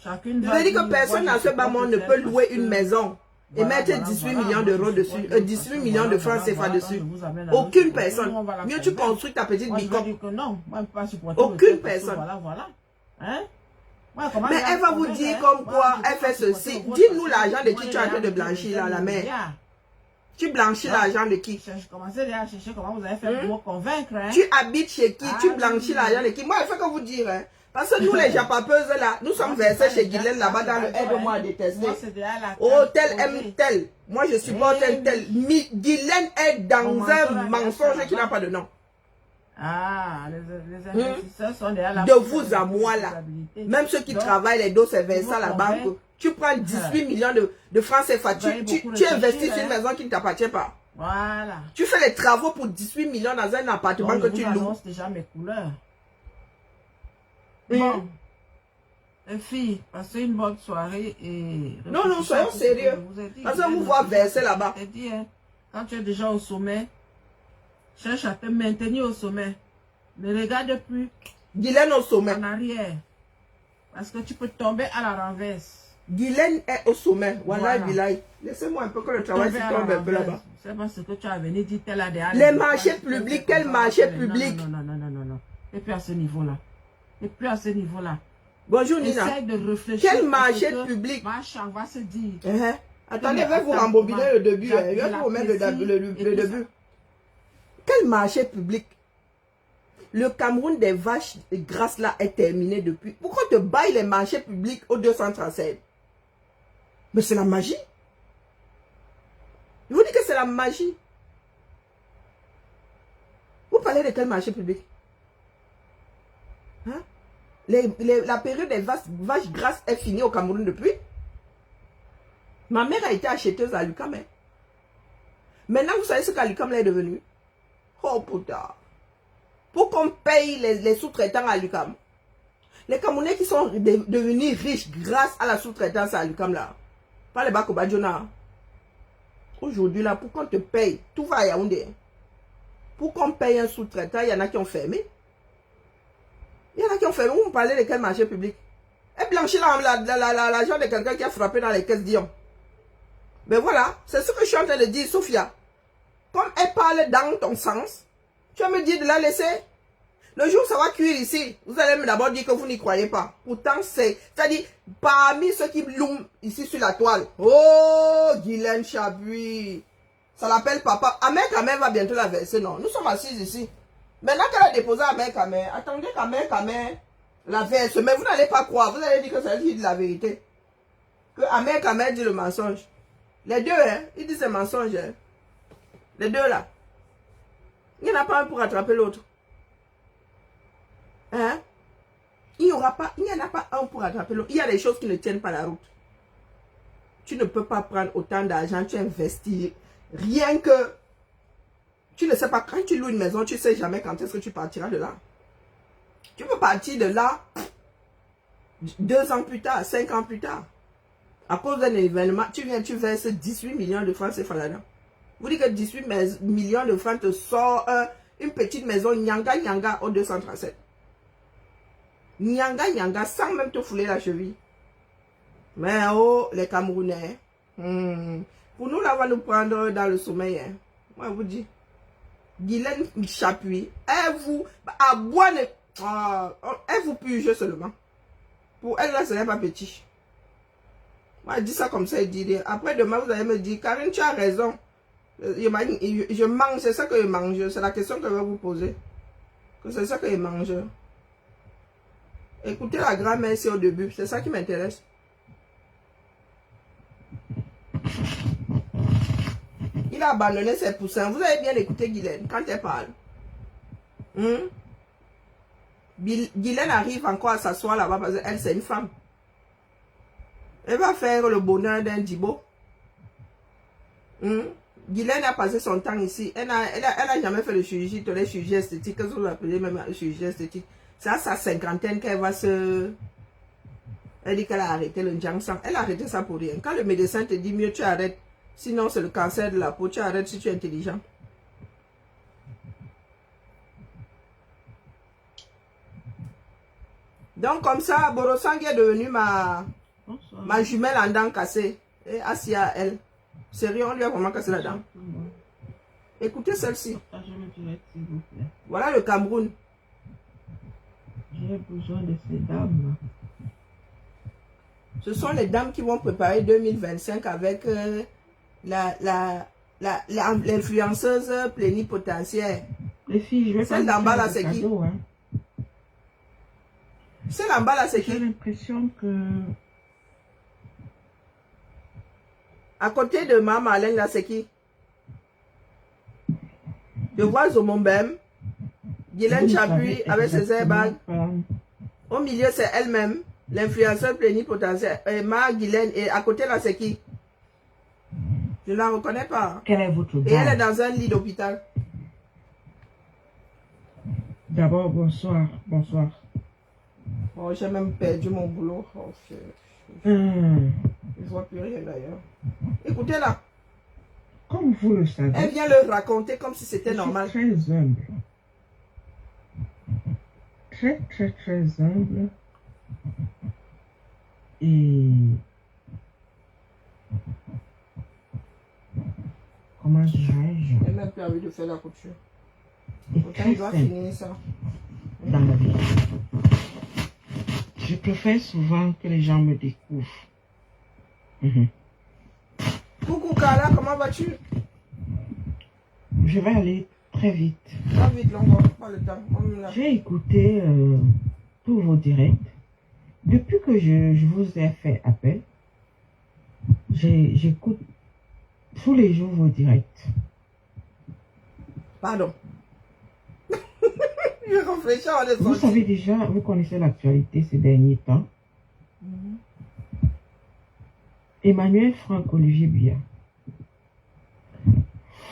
Speaker 4: Chacune
Speaker 2: Je
Speaker 4: va
Speaker 2: veux dire
Speaker 4: dire,
Speaker 2: que personne
Speaker 4: moi,
Speaker 2: dans
Speaker 4: je
Speaker 2: ce bas monde ne
Speaker 4: supporte
Speaker 2: peut
Speaker 4: tel
Speaker 2: louer
Speaker 4: parce
Speaker 2: une
Speaker 4: que-
Speaker 2: maison et
Speaker 4: Voilà,
Speaker 2: mettre
Speaker 4: voilà,
Speaker 2: 18
Speaker 4: voilà,
Speaker 2: millions
Speaker 4: moi,
Speaker 2: d'euros
Speaker 4: je
Speaker 2: dessus,
Speaker 4: supporte tel
Speaker 2: 18
Speaker 4: parce que
Speaker 2: millions de
Speaker 4: voilà,
Speaker 2: francs
Speaker 4: voilà,
Speaker 2: CFA
Speaker 4: voilà,
Speaker 2: dessus.
Speaker 4: quand je vous amène à
Speaker 2: Aucune
Speaker 4: l'autre
Speaker 2: personne.
Speaker 4: côté, on va la
Speaker 2: Mieux tu
Speaker 4: convaincre.
Speaker 2: construis ta petite
Speaker 4: Moi, je vais
Speaker 2: bicoque.
Speaker 4: dire que non, moi, je ne peux pas supporter
Speaker 2: Aucune
Speaker 4: le tel parce que
Speaker 2: personne.
Speaker 4: Voilà, voilà. Hein? Moi, comment
Speaker 2: Mais
Speaker 4: je vais
Speaker 2: elle va vous
Speaker 4: convaincre,
Speaker 2: dire
Speaker 4: hein?
Speaker 2: comme
Speaker 4: Moi,
Speaker 2: quoi
Speaker 4: je peux
Speaker 2: elle
Speaker 4: pas
Speaker 2: fait
Speaker 4: supporter
Speaker 2: ceci.
Speaker 4: le vôtre
Speaker 2: Dis-nous
Speaker 4: parce que
Speaker 2: l'argent de
Speaker 4: moi,
Speaker 2: qui
Speaker 4: j'ai
Speaker 2: tu es en train de
Speaker 4: déjà
Speaker 2: blanchir là, la
Speaker 4: des
Speaker 2: mère.
Speaker 4: milliards.
Speaker 2: Tu blanchis l'argent de qui?
Speaker 4: Je commençais déjà à chercher comment vous avez fait pour me convaincre. Hein?
Speaker 2: Tu habites chez qui? Tu
Speaker 4: Ah,
Speaker 2: blanchis
Speaker 4: oui.
Speaker 2: l'argent de qui? Moi, il faut que vous dire. Hein. Parce que nous, les japapeuses là, nous sommes versés chez Guylaine là-bas dans le aide-moi à détester.
Speaker 4: Moi, c'est déjà la
Speaker 2: Oh,
Speaker 4: carte
Speaker 2: tel
Speaker 4: posée.
Speaker 2: aime tel. Moi, je supporte
Speaker 4: Eh
Speaker 2: tel. Guylaine est dans
Speaker 4: Mon
Speaker 2: un
Speaker 4: mentor,
Speaker 2: mensonge
Speaker 4: là,
Speaker 2: qui n'a pas de nom.
Speaker 4: Ah, les investisseurs sont déjà là.
Speaker 2: De vous à moi là.
Speaker 4: responsabilité.
Speaker 2: Même ceux qui
Speaker 4: Donc,
Speaker 2: travaillent les dos, c'est versé à la
Speaker 4: vous
Speaker 2: banque.
Speaker 4: convaincre.
Speaker 2: Tu prends 18 millions de francs CFA.
Speaker 4: Vous avez
Speaker 2: Tu
Speaker 4: beaucoup réfléchi,
Speaker 2: investis sur une
Speaker 4: hein.
Speaker 2: maison qui ne t'appartient pas.
Speaker 4: Voilà.
Speaker 2: Tu fais les travaux pour 18 millions dans un appartement
Speaker 4: Donc,
Speaker 2: que
Speaker 4: je
Speaker 2: tu
Speaker 4: vous
Speaker 2: loues.
Speaker 4: annonce déjà mes couleurs.
Speaker 2: Mhm.
Speaker 4: Bon. Les filles, passez une bonne soirée et...
Speaker 2: Non, non,
Speaker 4: réfléchissez
Speaker 2: soyons
Speaker 4: à tout ce
Speaker 2: sérieux.
Speaker 4: que je vous ai dit.
Speaker 2: Parce que vous voir verser là-bas.
Speaker 4: Je t'ai dit, hein, quand tu es déjà au sommet, cherche à te maintenir au sommet. Ne regarde plus
Speaker 2: Guylaine au sommet.
Speaker 4: en arrière. Parce que tu peux tomber à la renverse.
Speaker 2: Guylaine est au sommet. Voilà,
Speaker 4: Voilà.
Speaker 2: Bilay. Laissez-moi un peu que le travail se
Speaker 4: Tomber à la
Speaker 2: tombe un peu
Speaker 4: renverse.
Speaker 2: là-bas.
Speaker 4: C'est pas ce que tu as venu dire tel ADA.
Speaker 2: Les marchés publics, quel marché public?
Speaker 4: Non, non, non, non, non, non. Et puis à ce niveau-là. Et puis à ce niveau-là.
Speaker 2: Bonjour Nina.
Speaker 4: Essaye de réfléchir.
Speaker 2: Quel
Speaker 4: parce
Speaker 2: marché
Speaker 4: que
Speaker 2: public?
Speaker 4: Machin va se dire.
Speaker 2: Attendez,
Speaker 4: Mais
Speaker 2: je vais vous
Speaker 4: attends,
Speaker 2: rembobiner le début.
Speaker 4: Jacques
Speaker 2: Je vais
Speaker 4: de
Speaker 2: vous remettre
Speaker 4: la
Speaker 2: le
Speaker 4: Plessis et tout
Speaker 2: début. Quel marché public? Le Cameroun des vaches grasses là est terminé depuis. Pourquoi te baille les marchés publics au 237? Mais c'est la magie. Je vous dis que c'est la magie. Vous parlez de quel marché public? Hein? La période des vaches grasses est finie au Cameroun depuis. Ma mère a été acheteuse à Lucam. Hein. Maintenant, vous savez ce qu'Alucam est devenu? Oh putain. Pour qu'on paye les sous-traitants à Lucam. Les Camerounais qui sont devenus riches grâce à la sous-traitance à Lucam là. Pas les Bakobadjona. Aujourd'hui là, pour qu'on te paye, tout va à Yaoundé. Pour qu'on paye un sous-traitant, il y en a qui ont fermé. Il y en a qui ont fermé. Vous me parlez de quel marché public? Et blanchir l'argent de quelqu'un qui a frappé dans les caisses Dion. Ben voilà, c'est ce que je suis en train de dire, Sophia. comme elle parle dans ton sens, tu vas me dire de la laisser. Le jour où ça va cuire ici, vous allez d'abord dire que vous n'y croyez pas. Pourtant, c'est-à-dire, parmi ceux qui louent ici sur la toile, oh, Guylaine Chapuis, ça l'appelle papa. Amère Kamer va bientôt la verser, non? Nous sommes assis ici. Maintenant qu'elle a déposé Amère Kamer, attendez qu'Amère Kamer la verse. Mais vous n'allez pas croire, vous allez dire que c'est elle qui dit la vérité. Que Amère Kamer dit le mensonge. Les deux, hein, ils disent c'est mensonge. Hein. Les deux là. Il n'y en a pas un pour attraper l'autre. Hein? Il n'y en a pas un pour attraper l'autre. Il y a des choses qui ne tiennent pas la route. Tu ne peux pas prendre autant d'argent, tu investis. Rien que, tu ne sais pas, quand tu loues une maison, tu ne sais jamais quand est-ce que tu partiras de là. Tu peux partir de là 2 ans plus tard, 5 ans plus tard. À cause d'un événement, tu verses 18 millions de francs CFA là-dedans. Vous dites que 18 millions de francs te sort une petite maison Nyanga Nyanga au 237. Nyanga Nyanga sans même te fouler la cheville. Mais oh, les Camerounais. Pour nous, là, on va nous prendre dans le sommeil. Hein. Moi, je vous dis. Guylaine Chapuis, elle vous. À boire, elle vous purge seulement. Pour elle, là, ce n'est pas petit. Moi, je dis ça comme ça, il dit. Après, demain, vous allez me dire, Karine, tu as raison. Je mange, c'est ça que je mange. C'est la question que je vais vous poser. C'est ça que je mange. Écoutez la grand-mère ici au début, c'est ça qui m'intéresse. Il a abandonné ses poussins. Vous avez bien écouté Guylaine quand elle parle. Guylaine arrive encore à s'asseoir là-bas parce qu'elle, c'est une femme. Elle va faire le bonheur d'un Djibo. Guylaine a passé son temps ici. Elle n'a jamais fait de chirurgie, de la chirurgie esthétique. Qu'est-ce que vous appelez même la chirurgie esthétique? C'est à sa cinquantaine qu'elle va se... Elle dit qu'elle a arrêté le Jiangshan. Elle a arrêté ça pour rien. Quand le médecin te dit mieux, tu arrêtes. Sinon, c'est le cancer de la peau. Tu arrêtes si tu es intelligent. Donc, comme ça, Borosang est devenu ma jumelle en dents cassées. Et assis à elle. Sérieux, on lui a vraiment cassé la dent. Écoutez celle-ci. Voilà le Cameroun.
Speaker 4: J'ai besoin de ces dames.
Speaker 2: Ce sont les dames qui vont préparer 2025 avec l'influenceuse plénipotentiaire.
Speaker 4: Les filles, je vais pas.
Speaker 2: Celle d'en bas là, c'est qui?
Speaker 4: Hein.
Speaker 2: Celle d'en bas là, c'est qui?
Speaker 4: J'ai l'impression que...
Speaker 2: À côté de ma Marlène là, c'est qui? Je vois Zomombem, Guylaine Chapuis avec ses airbags. Au milieu, c'est elle-même, l'influenceur plénipotentiaire. Ma Guylaine, et à côté là, c'est qui? Je ne la reconnais pas.
Speaker 4: Quelle est votre dame?
Speaker 2: Et elle est dans un lit d'hôpital.
Speaker 4: D'abord, bonsoir. Bonsoir.
Speaker 2: Oh, j'ai même perdu mon boulot. Oh, je ne vois plus rien d'ailleurs. Écoutez là.
Speaker 4: Comme vous le savez.
Speaker 2: Elle vient le raconter comme si c'était normal.
Speaker 4: Très humble. Très, très, très humble. Et... Comment dirais-je?
Speaker 2: Elle n'a plus envie de faire la couture.
Speaker 4: Et
Speaker 2: Pourtant,
Speaker 4: très
Speaker 2: il doit
Speaker 4: simple
Speaker 2: finir ça.
Speaker 4: dans la vie. Je préfère souvent que les gens me découvrent.
Speaker 2: Coucou Carla, comment vas-tu?
Speaker 4: Je vais aller très vite.
Speaker 2: Pas vite, on va pas le temps.
Speaker 4: J'ai écouté tous vos directs. Depuis que je vous ai fait appel, j'écoute tous les jours vos directs.
Speaker 2: Pardon. Je réfléchis à les
Speaker 4: Vous savez déjà, vous connaissez l'actualité ces derniers temps. Emmanuel Franck Olivier Biya,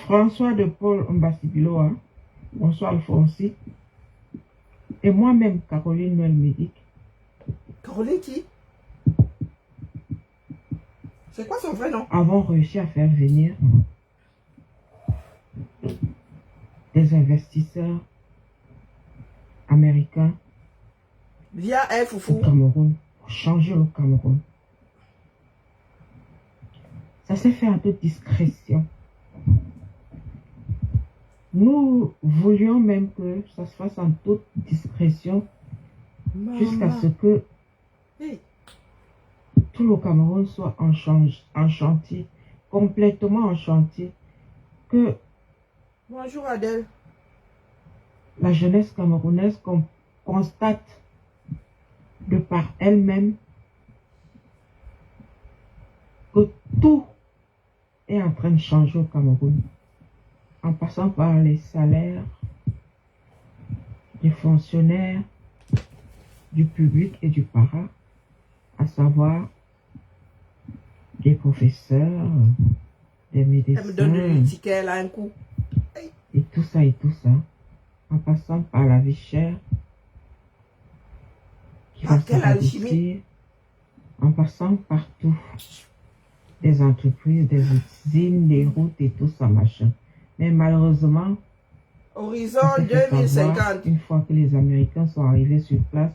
Speaker 4: François de Paul Mbasibiloa, Bonsoir Alfonsi, et moi-même, Caroline Noël Médic.
Speaker 2: Caroline qui? C'est quoi son vrai nom?
Speaker 4: Avons réussi à faire venir des investisseurs américains
Speaker 2: Via un
Speaker 4: au
Speaker 2: foufou.
Speaker 4: Cameroun, pour changer le Cameroun. Ça s'est fait en toute discrétion. Nous voulions même que ça se fasse en toute discrétion jusqu'à ce que
Speaker 2: Hey.
Speaker 4: tout le Cameroun soit en chantier, complètement en chantier, que
Speaker 2: Bonjour Adèle.
Speaker 4: la jeunesse camerounaise constate de par elle-même que tout est en train de changer au Cameroun, en passant par les salaires des fonctionnaires, du public et du para, à savoir des professeurs, des
Speaker 2: Elle me donne le
Speaker 4: médecins,
Speaker 2: ticket là un coup.
Speaker 4: et tout ça, en passant par la vie chère, qui va se
Speaker 2: quelle alchimie.
Speaker 4: rapetisser, en passant par tout, des entreprises, des usines, des routes et tout ça, machin. Mais malheureusement,
Speaker 2: Horizon
Speaker 4: ça s'est fait
Speaker 2: 2050.
Speaker 4: savoir une fois que les Américains sont arrivés sur place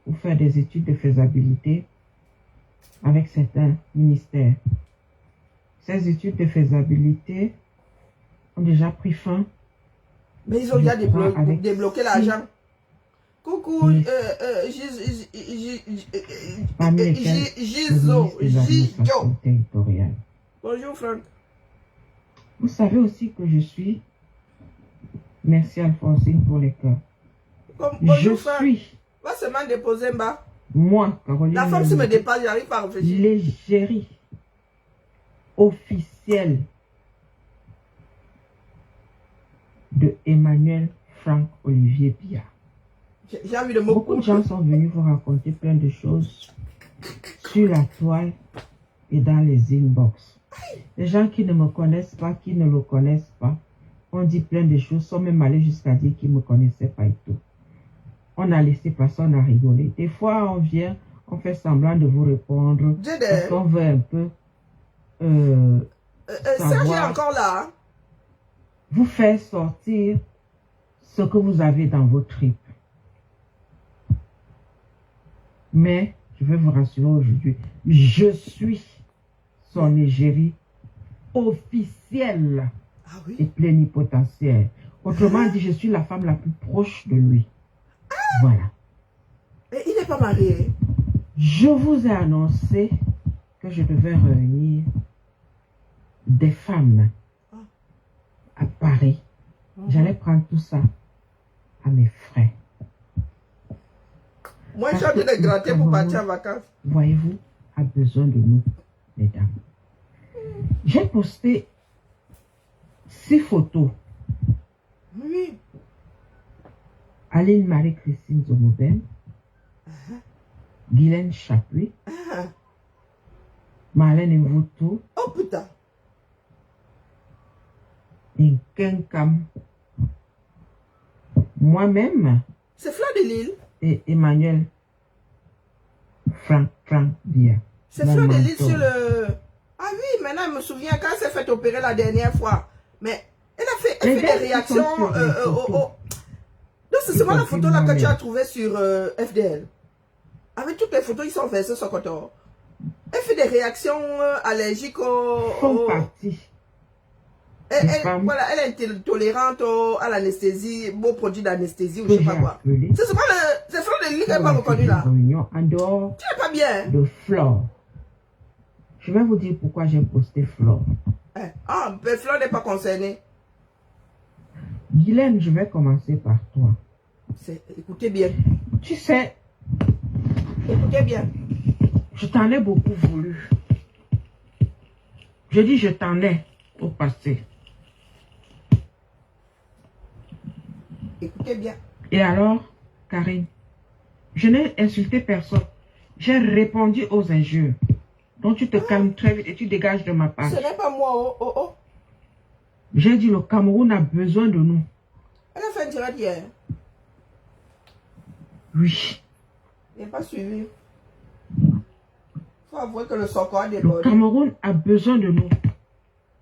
Speaker 4: pour faire des études de faisabilité avec certains ministères. Ces études de faisabilité ont déjà pris fin.
Speaker 2: Mais ils ont déjà
Speaker 4: Je crois avec
Speaker 2: débloqué
Speaker 4: 6
Speaker 2: l'argent. Coucou,
Speaker 4: parmi lesquels
Speaker 2: Gizo.
Speaker 4: le ministre de l'administration territoriale.
Speaker 2: Bonjour Franck.
Speaker 4: Vous savez aussi que je suis, merci Alphonsine pour les cœurs, je
Speaker 2: Bonjour Franck.
Speaker 4: suis,
Speaker 2: Va seulement déposer en bas.
Speaker 4: moi, Caroline,
Speaker 2: La femme se me dépasse, j'arrive pas à réfléchir.
Speaker 4: l'égérie officielle de Emmanuel Franck Olivier Biya.
Speaker 2: J'ai envie de me
Speaker 4: Beaucoup de gens sont venus vous raconter plein de choses sur la toile et dans les inbox. Les gens qui ne me connaissent pas, qui ne le connaissent pas, ont dit plein de choses, sont même allés jusqu'à dire qu'ils ne me connaissaient pas et tout. On a laissé passer, on a rigolé. Des fois, on vient, on fait semblant de vous répondre, parce qu'on veut un peu
Speaker 2: Serge est
Speaker 4: savoir,
Speaker 2: encore là. Hein?
Speaker 4: vous faire sortir ce que vous avez dans vos tripes. Mais, je vais vous rassurer aujourd'hui, je suis son égérie officielle
Speaker 2: Ah oui.
Speaker 4: et plénipotentiaire. Autrement dit, je suis la femme la plus proche de lui. Voilà.
Speaker 2: Mais il n'est pas marié.
Speaker 4: Je vous ai annoncé que je devais réunir des femmes à Paris. J'allais prendre tout ça à mes frais.
Speaker 2: Moi, j'ai envie de gratter pour partir en vacances.
Speaker 4: Voyez-vous, a besoin de nous, mesdames. J'ai posté 6 photos.
Speaker 2: Oui.
Speaker 4: Aline Marie-Christine Zomoben, Guylaine Chapuis, Marlène Mvutu,
Speaker 2: Oh putain.
Speaker 4: et Kenkam. Moi-même
Speaker 2: C'est Fleur de Lille.
Speaker 4: et Emmanuel Franck Biya.
Speaker 2: C'est
Speaker 4: Mon
Speaker 2: Fleur de Lille
Speaker 4: mentor.
Speaker 2: sur le... Ah oui, maintenant je me souviens quand elle s'est fait opérer la dernière fois. Mais elle a
Speaker 4: Les
Speaker 2: fait des
Speaker 4: dames qui
Speaker 2: réactions...
Speaker 4: sont sur les photos.
Speaker 2: Donc c'est
Speaker 4: Ils
Speaker 2: seulement la
Speaker 4: sont
Speaker 2: photo là que
Speaker 4: filmés.
Speaker 2: tu as trouvée sur FDL. Avec toutes les photos, ils sont versés sur Kotor. Elle fait des réactions allergiques
Speaker 4: Font partie.
Speaker 2: voilà, elle est intolérante à l'anesthésie, aux produits d'anesthésie ou
Speaker 4: Que
Speaker 2: je sais
Speaker 4: j'ai
Speaker 2: pas quoi.
Speaker 4: appelé
Speaker 2: C'est seulement c'est Fleur de Lille qu'elle
Speaker 4: pour
Speaker 2: n'est pas
Speaker 4: la
Speaker 2: reconnue là.
Speaker 4: réunion en dehors
Speaker 2: Tu n'es pas bien.
Speaker 4: de Flore. Je vais vous dire pourquoi j'ai posté Flore.
Speaker 2: Hein? Ah, mais Fleur n'est pas concernée.
Speaker 4: Guylaine, je vais commencer par toi.
Speaker 2: Écoutez bien.
Speaker 4: Tu sais,
Speaker 2: Écoutez bien.
Speaker 4: je t'en ai beaucoup voulu. Je dis je t'en ai au passé.
Speaker 2: Écoutez bien.
Speaker 4: Et alors, Karine, je n'ai insulté personne. J'ai répondu aux injures. Donc tu te calmes très vite et tu dégages de ma part.
Speaker 2: Ce n'est pas moi, oh, oh, oh.
Speaker 4: J'ai dit le Cameroun a besoin de nous.
Speaker 2: Elle a fait un direct hier.
Speaker 4: Oui.
Speaker 2: Il n'est pas suivi. Il faut avouer que le Soko a
Speaker 4: Le
Speaker 2: débordé.
Speaker 4: Cameroun a besoin de nous.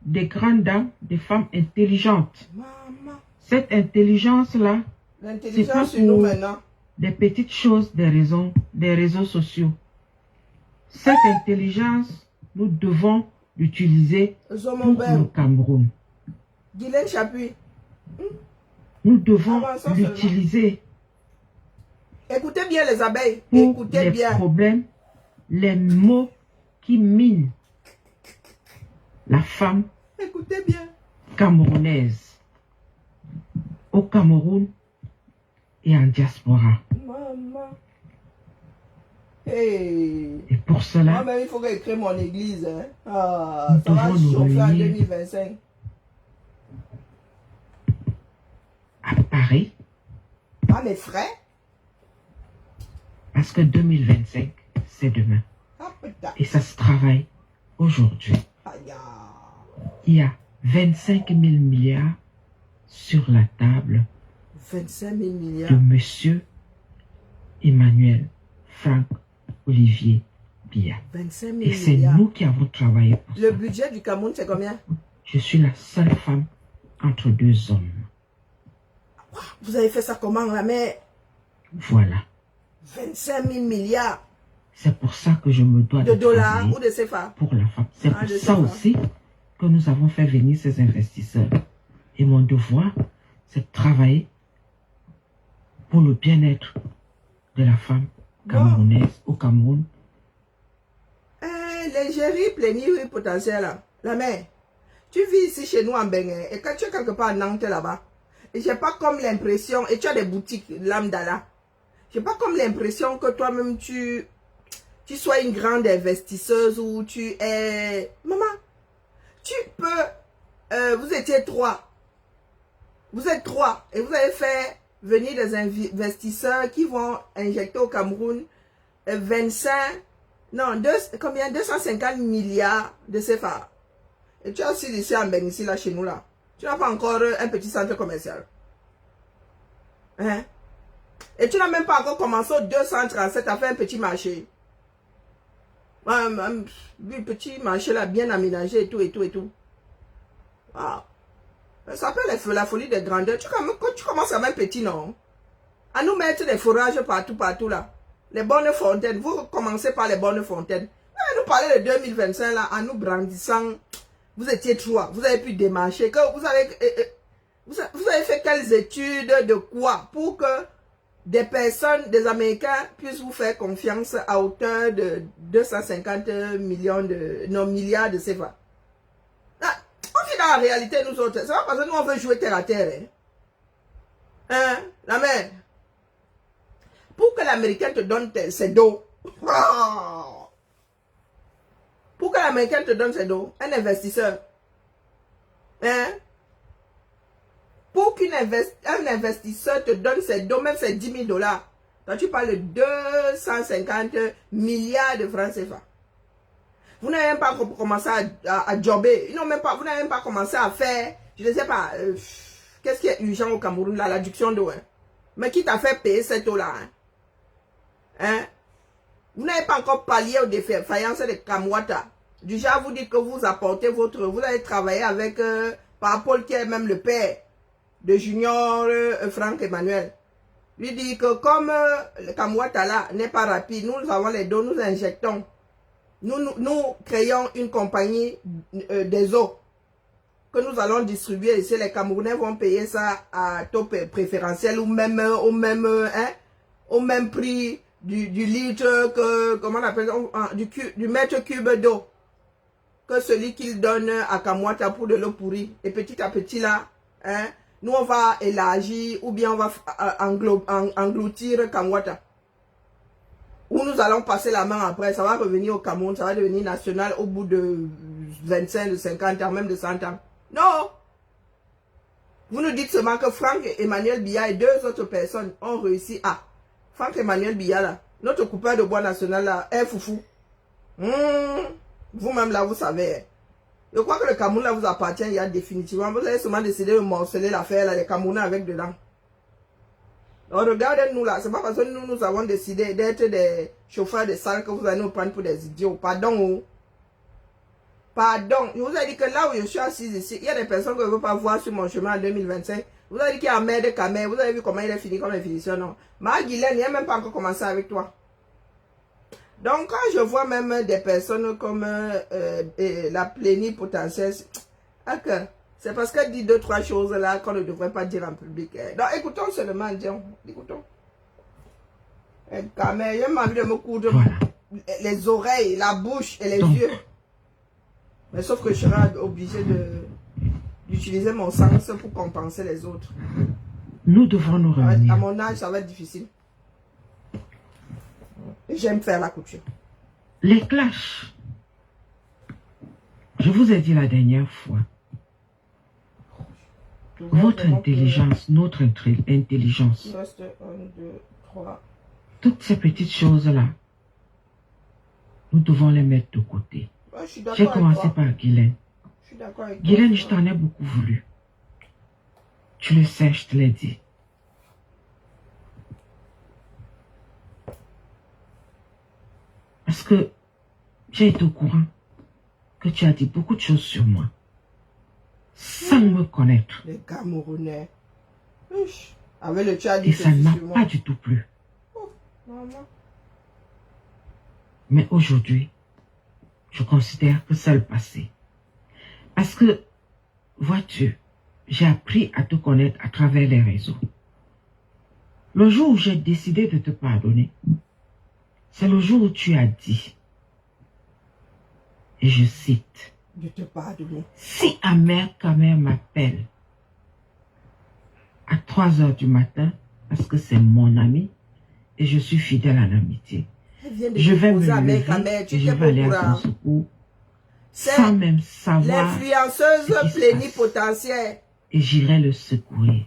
Speaker 4: Des grandes dames, des femmes intelligentes.
Speaker 2: Maman.
Speaker 4: Cette intelligence-là,
Speaker 2: L'intelligence
Speaker 4: C'est
Speaker 2: sur nous
Speaker 4: pour-
Speaker 2: maintenant.
Speaker 4: des petites choses des réseaux sociaux. Cette intelligence, nous devons l'utiliser
Speaker 2: Zomo
Speaker 4: pour le
Speaker 2: Ben.
Speaker 4: Cameroun.
Speaker 2: Guylaine Chapuis.
Speaker 4: Nous devons
Speaker 2: Avançons
Speaker 4: l'utiliser
Speaker 2: Écoutez bien les abeilles.
Speaker 4: pour
Speaker 2: Écoutez
Speaker 4: les
Speaker 2: bien.
Speaker 4: problèmes, les maux qui minent la femme
Speaker 2: Écoutez bien.
Speaker 4: camerounaise au Cameroun et en diaspora.
Speaker 2: Maman. Hey.
Speaker 4: Et pour cela,
Speaker 2: Moi-même, il faut que je crée mon église. Hein. Ah,
Speaker 4: nous
Speaker 2: ça va
Speaker 4: devons nous
Speaker 2: chauffer en
Speaker 4: réunir
Speaker 2: 2025.
Speaker 4: à Paris
Speaker 2: Ah, mes frères.
Speaker 4: parce que 2025, c'est demain.
Speaker 2: Ah, putain.
Speaker 4: Et ça se travaille aujourd'hui.
Speaker 2: Aïe.
Speaker 4: Il y a 25 000 milliards sur la table
Speaker 2: 25 000 milliards.
Speaker 4: de monsieur Emmanuel Franck Olivier Biya.
Speaker 2: 25 000
Speaker 4: Et c'est
Speaker 2: milliards.
Speaker 4: nous qui avons travaillé pour
Speaker 2: Le
Speaker 4: ça.
Speaker 2: budget du Cameroun, c'est combien?
Speaker 4: Je suis la seule femme entre deux hommes.
Speaker 2: Vous avez fait ça comment, la mère?
Speaker 4: Voilà.
Speaker 2: 25 000 milliards
Speaker 4: C'est pour ça que je me dois
Speaker 2: de
Speaker 4: de
Speaker 2: dollars
Speaker 4: travailler
Speaker 2: ou de CFA?
Speaker 4: pour la femme. C'est
Speaker 2: Ah,
Speaker 4: pour
Speaker 2: de
Speaker 4: ça
Speaker 2: CFA.
Speaker 4: aussi que nous avons fait venir ces investisseurs. Et mon devoir, c'est de travailler pour le bien-être de la femme camerounaise au Cameroun.
Speaker 2: L'ingérie plénipotentielle, là, la mère, tu vis ici chez nous en Bénin et quand tu es quelque part à Nantes là-bas, et j'ai pas comme l'impression, et tu as des boutiques lambda là, j'ai pas comme l'impression que toi-même tu sois une grande investisseuse ou tu es... Maman, tu peux... vous étiez 3. Vous êtes 3 et vous avez fait venir des investisseurs qui vont injecter au Cameroun 25... Non, combien? 250 milliards de CFA. Et tu as aussi ici en Bénin, ici là chez nous là. Tu n'as pas encore un petit centre commercial. Hein? Et tu n'as même pas encore commencé au 237 à faire un petit marché. Un petit marché là, bien aménagé et tout, et tout, et tout. Ah. Ça s'appelle la folie de grandeur. Tu commences à même petit, non? À nous mettre des fourrages partout, partout là. Les bonnes fontaines. Vous commencez par les bonnes fontaines. Nous parler de 2025 là, en nous brandissant. Vous étiez 3. Vous avez pu démarcher. Que vous avez fait quelles études de quoi pour que des personnes, des Américains puissent vous faire confiance à hauteur de 250 milliards de CFA. On vit dans la réalité, nous autres. C'est pas parce que nous, on veut jouer terre à terre. Hein? La mère. Pour que l'Américain te donne ses dos. Pour que l'Américain te donne ses dos. Un investisseur. Hein? Pour qu'un investisseur te donne ses dos, même ses 10 000 $. Quand tu parles de 250 milliards de francs CFA. Vous n'avez même pas commencé à jobber. Vous n'avez même pas commencé à faire, je ne sais pas, qu'est-ce qui est urgent au Cameroun, là, l'adduction d'eau. Hein? Mais qui t'a fait payer cette eau-là? Hein? Vous n'avez pas encore pallié aux défaillances de Kamwata. Du genre, vous dites que vous apportez vous allez travailler avec Paul qui est même le père de Junior Franck Emmanuel. Lui dit que comme le Kamwata là n'est pas rapide, nous avons les dons, nous injectons. Nous créons une compagnie des eaux que nous allons distribuer ici. Les Camerounais vont payer ça à taux préférentiel ou même au même prix du litre que, comment on appelle ça, du mètre cube d'eau que celui qu'il donne à Kamwata pour de l'eau pourrie. Et petit à petit là, hein, nous on va élargir ou bien on va engloutir Kamwata. Où nous allons passer la main après, ça va revenir au Cameroun, ça va devenir national au bout de 25, de 50 ans, même de 100 ans. Non! Vous nous dites seulement que Franck Emmanuel Biya et 2 autres personnes ont réussi à. Franck Emmanuel Biya là, notre coupeur de bois national là, est foufou. Vous-même là, vous savez. Je crois que le Cameroun là vous appartient, il y a définitivement. Vous avez seulement décidé de morceler l'affaire là, les Camerounais avec dedans. Donc regardez-nous là, c'est pas parce que nous avons décidé d'être des chauffeurs de salle que vous allez nous prendre pour des idiots. Pardon. Pardon. Je vous ai dit que là où je suis assise ici, il y a des personnes que je ne veux pas voir sur mon chemin en 2025. Vous avez dit qu'il y a un maire de Camer. Vous avez vu comment il est fini comme finition, non? Guylaine, il n'a même pas encore commencé avec toi. Donc quand je vois même des personnes comme la plénipotentielle, C'est parce qu'elle dit 2-3 choses là qu'on ne devrait pas dire en public. Donc écoutons seulement, disons. Écoutons. Quand même, j'ai envie de me coudre les oreilles, la bouche et les yeux. Mais sauf que je serai obligé d'utiliser mon sens pour compenser les autres.
Speaker 4: Nous devons nous réunir.
Speaker 2: À mon âge, ça va être difficile. J'aime faire la couture.
Speaker 4: Les clashs. Je vous ai dit la dernière fois. Votre intelligence, notre intelligence.
Speaker 2: Il reste 1, 2, 3.
Speaker 4: Toutes ces petites choses-là, nous devons les mettre de côté. J'ai commencé par Guylaine.
Speaker 2: Je suis d'accord avec toi.
Speaker 4: Guylaine, je t'en ai beaucoup voulu. Tu le sais, je te l'ai dit. Parce que j'ai été au courant que tu as dit beaucoup de choses sur moi. Sans me connaître.
Speaker 2: Les Camerounais. Avec le tu as dit
Speaker 4: et ça ne m'a pas du tout plu.
Speaker 2: Oh, maman.
Speaker 4: Mais aujourd'hui, je considère que c'est le passé. Parce que, vois-tu, j'ai appris à te connaître à travers les réseaux. Le jour où j'ai décidé de te pardonner, c'est le jour où tu as dit, et je cite,
Speaker 2: de te pardonner.
Speaker 4: Si Amer Kamer m'appelle à 3 h du matin, parce que c'est mon ami, et je suis fidèle à l'amitié, je vais me lever et je vais aller à son secours, sans même savoir
Speaker 2: l'influenceuse plénipotentiaire.
Speaker 4: Et j'irai le secourir.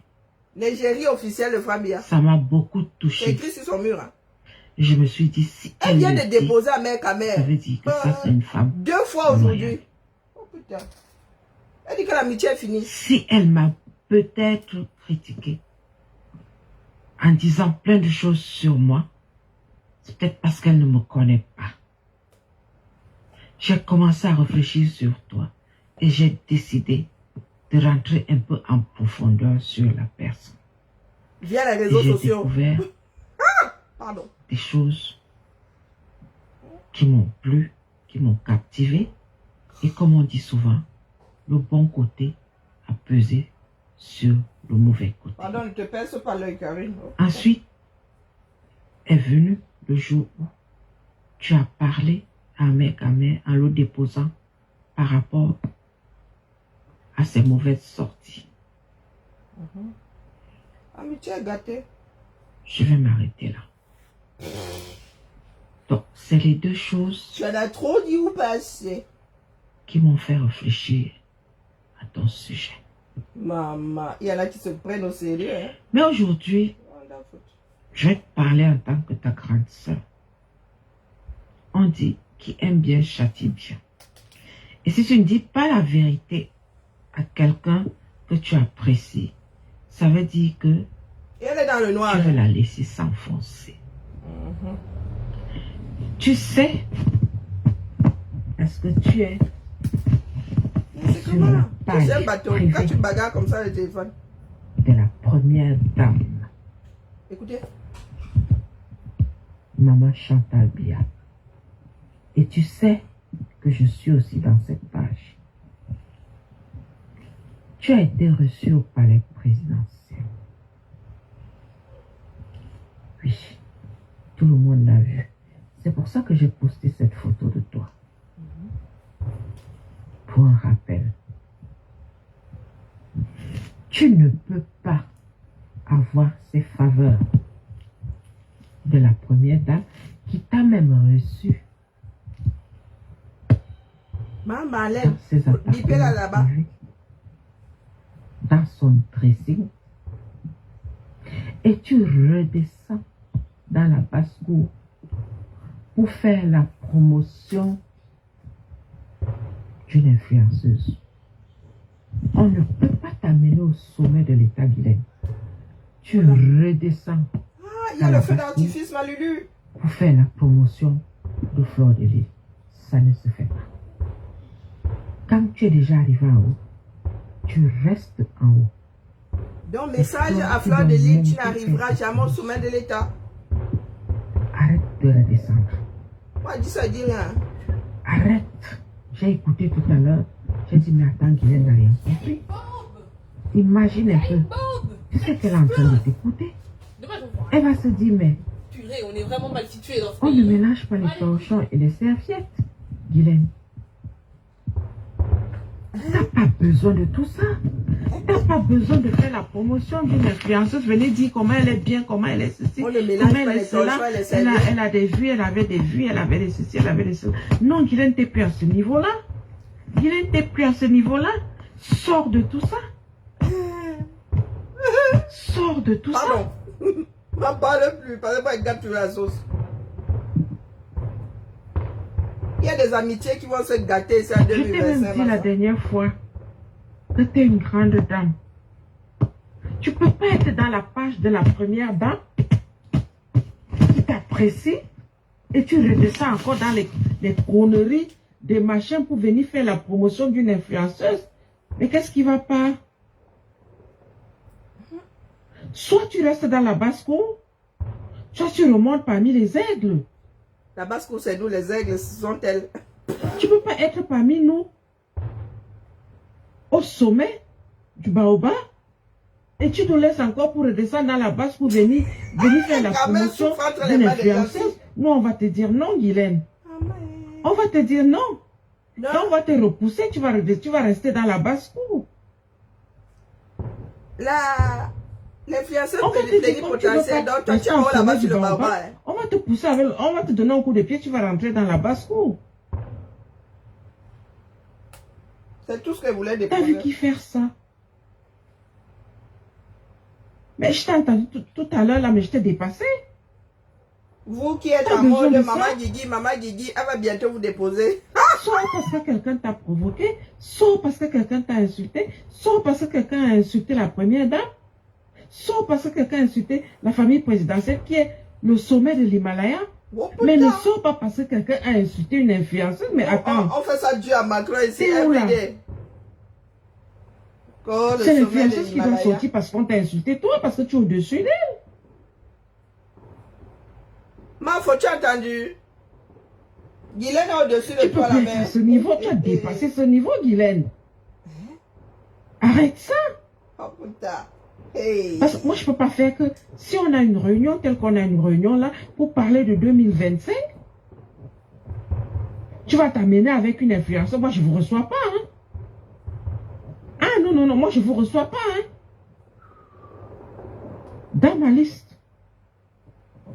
Speaker 2: L'égérie officielle de Fabia.
Speaker 4: Ça m'a beaucoup touché.
Speaker 2: C'est écrit sur son mur. Hein.
Speaker 4: Je me suis dit, si
Speaker 2: elle vient de déposer à Mère Kamer.
Speaker 4: Ça veut dire que ça, c'est une femme.
Speaker 2: 2 fois aujourd'hui. Oh putain. Elle dit que l'amitié est finie.
Speaker 4: Si elle m'a peut-être critiqué en disant plein de choses sur moi, c'est peut-être parce qu'elle ne me connaît pas. J'ai commencé à réfléchir sur toi et j'ai décidé de rentrer un peu en profondeur sur la personne.
Speaker 2: Via les réseaux sociaux.
Speaker 4: J'ai découvert des choses qui m'ont plu, qui m'ont captivé. Et comme on dit souvent, le bon côté a pesé sur le mauvais côté.
Speaker 2: Pardon, ne te perce pas l'œil, Karine.
Speaker 4: Ensuite est venu le jour où tu as parlé à Amer Kamer en le déposant par rapport à ses mauvaises sorties.
Speaker 2: Amitié est gâtée.
Speaker 4: Je vais m'arrêter là. Donc, c'est les deux choses.
Speaker 2: Tu en as trop dit ou pas assez?
Speaker 4: Qui m'ont fait réfléchir à ton sujet.
Speaker 2: Maman, il y en a qui se prennent au sérieux. Hein?
Speaker 4: Mais aujourd'hui, je vais te parler en tant que ta grande sœur. On dit qui aime bien châtie bien. Et si tu ne dis pas la vérité à quelqu'un que tu apprécies, ça veut dire que
Speaker 2: et elle est dans le noir.
Speaker 4: Tu veux la laisser s'enfoncer. Tu sais, est-ce que tu es
Speaker 2: c'est
Speaker 4: sur la page privée
Speaker 2: quand tu bagarres comme ça le téléphone
Speaker 4: de la première dame.
Speaker 2: Écoutez.
Speaker 4: Maman Chantal Bia. Et tu sais que je suis aussi dans cette page. Tu as été reçu au palais présidentiel. Oui, tout le monde l'a vu. C'est pour ça que j'ai posté cette photo de toi. Pour un rappel. Tu ne peux pas avoir ces faveurs de la première dame qui t'a même reçu.
Speaker 2: Maman,
Speaker 4: dans ses appartements
Speaker 2: là-bas.
Speaker 4: Dans son dressing. Et tu redescends dans la basse-cour pour faire la promotion d'une influenceuse. On ne peut pas t'amener au sommet de l'État, Guylaine. Tu redescends.
Speaker 2: Ah, il y a le feu d'artifice, ma Lulu.
Speaker 4: Pour faire la promotion de Fleur de Lys. Ça ne se fait pas. Quand tu es déjà arrivé en haut, tu restes en haut.
Speaker 2: Donc, message à Fleur de Lys, tu n'arriveras jamais au sommet de l'État.
Speaker 4: Arrête de redescendre.
Speaker 2: Moi, dis ça, dis rien.
Speaker 4: Arrête. J'ai écouté tout à l'heure. J'ai dit, mais attends, Guylaine n'a rien compris.
Speaker 3: Bob!
Speaker 4: Imagine un
Speaker 3: Hey,
Speaker 4: peu.
Speaker 3: Bob!
Speaker 4: Tu sais qu'elle est en train de t'écouter.
Speaker 3: Demain, je vois.
Speaker 4: Elle va se dire, mais
Speaker 3: Purée, on est vraiment mal situé dans ce
Speaker 4: on ne
Speaker 3: pays.
Speaker 4: mélange pas les torchons et les serviettes. Guylaine, t'as pas besoin de tout ça. T'as pas besoin de faire la promotion d'une influenceuse. Venez dire comment elle est bien, comment elle est ceci,
Speaker 2: On ne mélange
Speaker 4: comment
Speaker 2: pas
Speaker 4: elle est
Speaker 2: les
Speaker 4: cela.
Speaker 2: torchons et les serviettes.
Speaker 4: Elle a des vues, elle avait des vues, elle avait des ceci, elle avait des cela. Non, Guylaine, t'es plus à ce niveau-là. Guylaine, t'es plus à ce niveau-là. Sors de tout ça. Sors de tout ça.
Speaker 2: Pardon. M'en parle plus, parce que pas gâte sur la sauce. Il y a des amitiés qui vont se gâter ici en
Speaker 4: Je t'ai même
Speaker 2: 2025.
Speaker 4: dit la
Speaker 2: ma
Speaker 4: dernière fois que tu es une grande dame. Tu peux pas être dans la page de la première dame qui t'apprécie et tu redescends encore dans les conneries des machins pour venir faire la promotion d'une influenceuse. Mais qu'est-ce qui va pas? Soit tu restes dans la basse-cour, soit tu remontes parmi les aigles.
Speaker 2: La basse-cour, c'est nous, les aigles, ce sont elles.
Speaker 4: Tu peux pas être parmi nous au sommet du baobab et tu nous laisses encore pour redescendre dans la base pour venir faire la
Speaker 2: Quand même,
Speaker 4: promotion
Speaker 2: souffre entre les
Speaker 4: d'une
Speaker 2: mains des
Speaker 4: influenceuse.
Speaker 2: gentils.
Speaker 4: Nous, on va te dire non, Guylaine. On va te dire non.
Speaker 2: Non.
Speaker 4: Et on va te repousser, tu vas rester dans la basse-cour.
Speaker 2: L'influenceuse
Speaker 4: On va te dire comme tu veux
Speaker 2: plénipotentiaire,
Speaker 4: pas
Speaker 2: donc toi, tu
Speaker 4: rester
Speaker 2: as
Speaker 4: au
Speaker 2: haut là-bas
Speaker 4: sommet
Speaker 2: sur
Speaker 4: du
Speaker 2: le
Speaker 4: baobab.
Speaker 2: baobab. hein.
Speaker 4: On va te pousser on va te donner un coup de pied, tu vas rentrer dans la basse-cour.
Speaker 2: C'est tout ce qu'elle voulait
Speaker 4: T'as vu
Speaker 2: déposer.
Speaker 4: qui faire ça? Mais je t'ai entendu tout à l'heure là, mais je t'ai dépassé.
Speaker 2: Vous qui êtes
Speaker 4: T'as
Speaker 2: en
Speaker 4: besoin
Speaker 2: mode
Speaker 4: de ça?
Speaker 2: Maman Guigui, elle va bientôt vous déposer.
Speaker 4: Soit parce que quelqu'un t'a provoqué, soit parce que quelqu'un t'a insulté, soit parce que quelqu'un a insulté la première dame, soit parce que quelqu'un a insulté la famille présidentielle qui est le sommet de l'Himalaya.
Speaker 2: Oh,
Speaker 4: Mais ne
Speaker 2: putain.
Speaker 4: soit pas parce que quelqu'un a insulté une influenceuse. Mais attends,
Speaker 2: On fait ça dû à Macron ici,
Speaker 4: C'est où, là?
Speaker 2: everyday. Oh, le
Speaker 4: c'est
Speaker 2: sommet de
Speaker 4: l'influenceuse qui doit
Speaker 2: l'Himalaya.
Speaker 4: sortir parce qu'on t'a insulté, toi, parce que tu es au-dessus d'elle.
Speaker 2: Ma faut tu as entendu? Guylaine est au-dessus
Speaker 4: Tu
Speaker 2: de
Speaker 4: peux
Speaker 2: toi
Speaker 4: pas
Speaker 2: la
Speaker 4: être à
Speaker 2: mère.
Speaker 4: ce niveau, tu as dépassé ce niveau, Guylaine. Arrête ça.
Speaker 2: Oh putain. Hey.
Speaker 4: Parce que moi, je ne peux pas faire que si on a une réunion telle qu'on a une réunion là, pour parler de 2025, tu vas t'amener avec une influenceuse. Moi, je ne vous reçois pas. Hein. Ah non, non, non, moi, je ne vous reçois pas. Hein. Dans ma liste,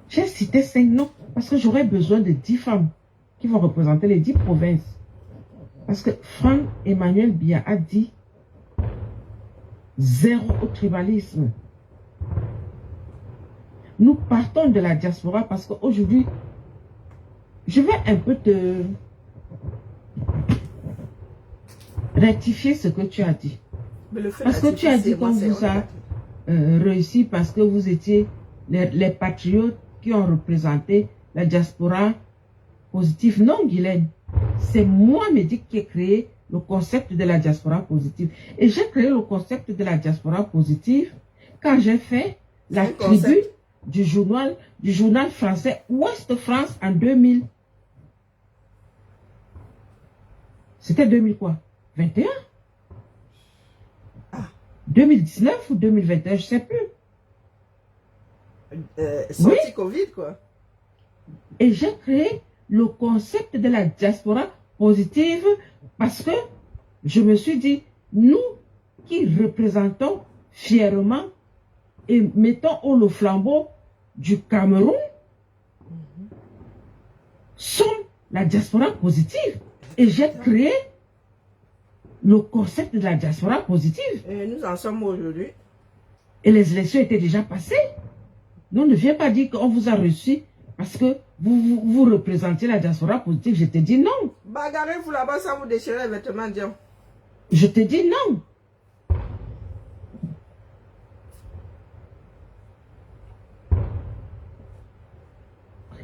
Speaker 4: j'ai cité 5 noms parce que j'aurais besoin de 10 femmes qui vont représenter les 10 provinces. Parce que Franck Emmanuel Biya a dit zéro au tribalisme. Nous partons de la diaspora parce qu'aujourd'hui, je vais un peu te rectifier ce que tu as dit.
Speaker 2: Mais le fait
Speaker 4: Parce que tu as dit
Speaker 2: d'artificer,
Speaker 4: qu'on
Speaker 2: moi,
Speaker 4: vous
Speaker 2: c'est
Speaker 4: a réussi parce que vous étiez les patriotes qui ont représenté la diaspora positive. Non, Guylaine, c'est moi, Médic, qui ai créé le concept de la diaspora positive. Et j'ai créé le concept de la diaspora positive quand j'ai fait la
Speaker 2: C'est un
Speaker 4: tribu
Speaker 2: concept.
Speaker 4: du journal français Ouest France en 2000. C'était 2000 quoi? 21? 2019 ou 2021, je ne sais plus.
Speaker 2: Sorti
Speaker 4: Oui.
Speaker 2: Covid, quoi.
Speaker 4: Et j'ai créé le concept de la diaspora positive parce que je me suis dit, nous qui représentons fièrement et mettons haut le flambeau du Cameroun, sommes la diaspora positive. Et j'ai créé le concept de la diaspora positive.
Speaker 2: Et nous en sommes aujourd'hui.
Speaker 4: Et les élections étaient déjà passées. Donc ne viens pas dire qu'on vous a reçu parce que vous représentez la diaspora positive. Je te dis non.
Speaker 2: Bagarrez-vous là-bas sans vous déchirer les vêtements, Dion.
Speaker 4: Je te dis non.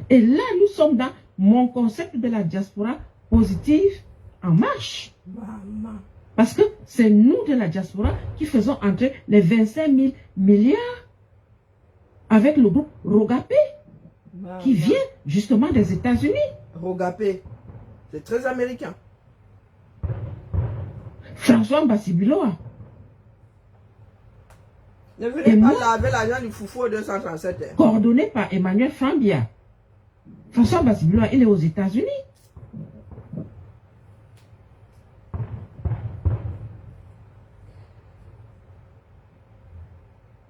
Speaker 4: Et là, nous sommes dans mon concept de la diaspora positive en marche.
Speaker 2: Maman.
Speaker 4: Parce que c'est nous de la diaspora qui faisons entrer les 25 000 milliards avec le groupe Rogapé qui vient justement des États-Unis.
Speaker 2: Rogapé. C'est très américain.
Speaker 4: François Bassibiloa.
Speaker 2: Ne venez pas laver l'argent du foufou au 237. Hein.
Speaker 4: Coordonné par Emmanuel Frambia. François Bassibiloa, il est aux États-Unis.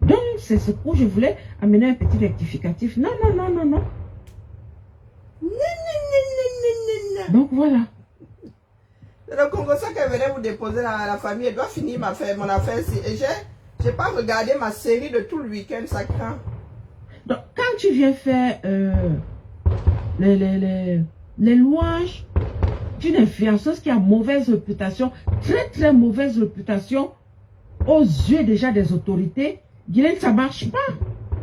Speaker 4: Donc, c'est ce que je voulais amener un petit rectificatif. Non, non, non, non, non. Donc, voilà.
Speaker 2: C'est le Congo ça qu'elle venait vous déposer la famille. Elle doit finir mon affaire ici. Et j'ai pas regardé ma série de tout le week-end, ça craint.
Speaker 4: Donc, quand tu viens faire les louanges d'une influenceuse qui a mauvaise réputation, très très mauvaise réputation, aux yeux déjà des autorités, Guylaine, ça marche pas.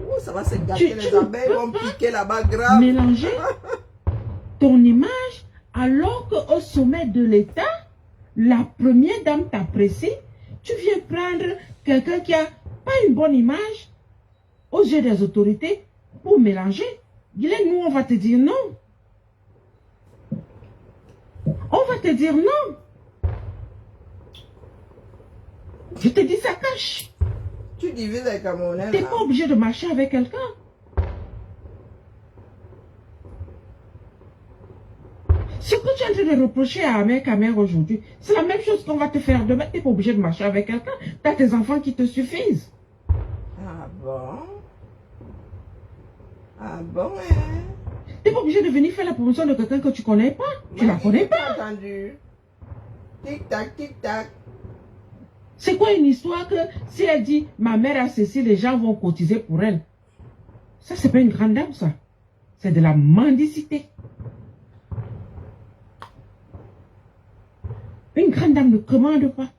Speaker 2: Oh, ça va se gâter, les abeilles vont piquer là-bas grave.
Speaker 4: Mélanger ton image alors qu'au sommet de l'État, la première dame t'apprécie, tu viens prendre quelqu'un qui a pas une bonne image aux yeux des autorités pour mélanger. Guylaine, nous on va te dire non. On va te dire non. Je te dis ça cache.
Speaker 2: Tu divises avec Camerounais.
Speaker 4: Tu n'es pas obligé de marcher avec quelqu'un. Ce que tu es en train de reprocher à Ahmed Kamer aujourd'hui, c'est la même chose qu'on va te faire demain. Tu n'es pas obligé de marcher avec quelqu'un. Tu as tes enfants qui te suffisent.
Speaker 2: Ah bon? Ah bon, hein?
Speaker 4: Tu n'es pas obligé de venir faire la promotion de quelqu'un que tu ne connais pas. Tu ne la connais pas.
Speaker 2: Entendu. Tic-tac, tic-tac.
Speaker 4: C'est quoi une histoire que si elle dit ma mère a ceci, les gens vont cotiser pour elle? Ça, c'est pas une grande dame, ça. C'est de la mendicité. Une grande dame ne commande pas.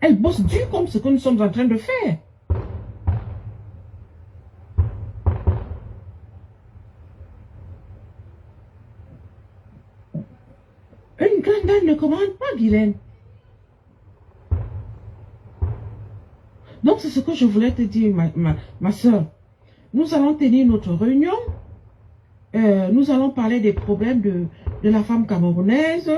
Speaker 4: Elle bosse dur comme ce que nous sommes en train de faire. Une grande dame ne commande pas, Guylaine. Donc, c'est ce que je voulais te dire, ma soeur. Nous allons tenir notre réunion. Nous allons parler des problèmes de la femme camerounaise.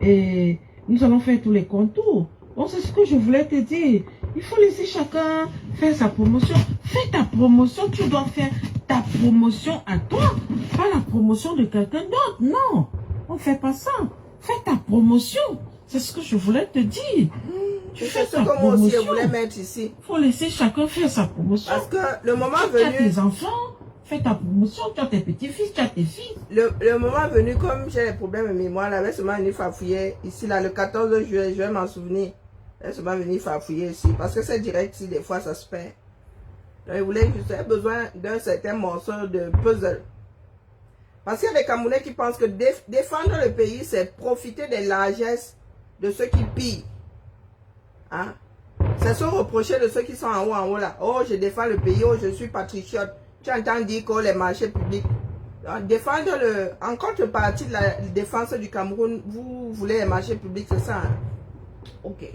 Speaker 4: Et nous allons faire tous les contours. Donc, c'est ce que je voulais te dire. Il faut laisser chacun faire sa promotion. Fais ta promotion. Tu dois faire ta promotion à toi. Pas la promotion de quelqu'un d'autre. Non, on ne fait pas ça. Fais ta promotion. C'est ce que je voulais te dire. Tu fais ta promotion.
Speaker 2: Moi aussi, je voulais mettre ici.
Speaker 4: Il faut laisser chacun faire sa promotion.
Speaker 2: Parce que le moment
Speaker 4: Tu as
Speaker 2: venu...
Speaker 4: tes enfants, fais ta promotion. Tu as tes petits-fils, tu as tes filles.
Speaker 2: Le moment venu, comme j'ai des problèmes de mémoire, elle avait seulement venu farfouiller ici, là, le 14 juillet, je vais m'en souvenir. Elle est seulement venue farfouiller ici. Parce que c'est direct ici, des fois, ça se perd. Donc, il voulait juste avoir besoin d'un certain morceau de puzzle. Parce qu'il y a des Camerounais qui pensent que défendre le pays, c'est profiter des largesses de ceux qui pillent. Hein? C'est se reprocher de ceux qui sont en haut là. Oh, je défends le pays, oh, je suis patriote. Tu entends dire que les marchés publics. Défendre en contrepartie de la défense du Cameroun, vous voulez les marchés publics, c'est ça? Hein? Ok.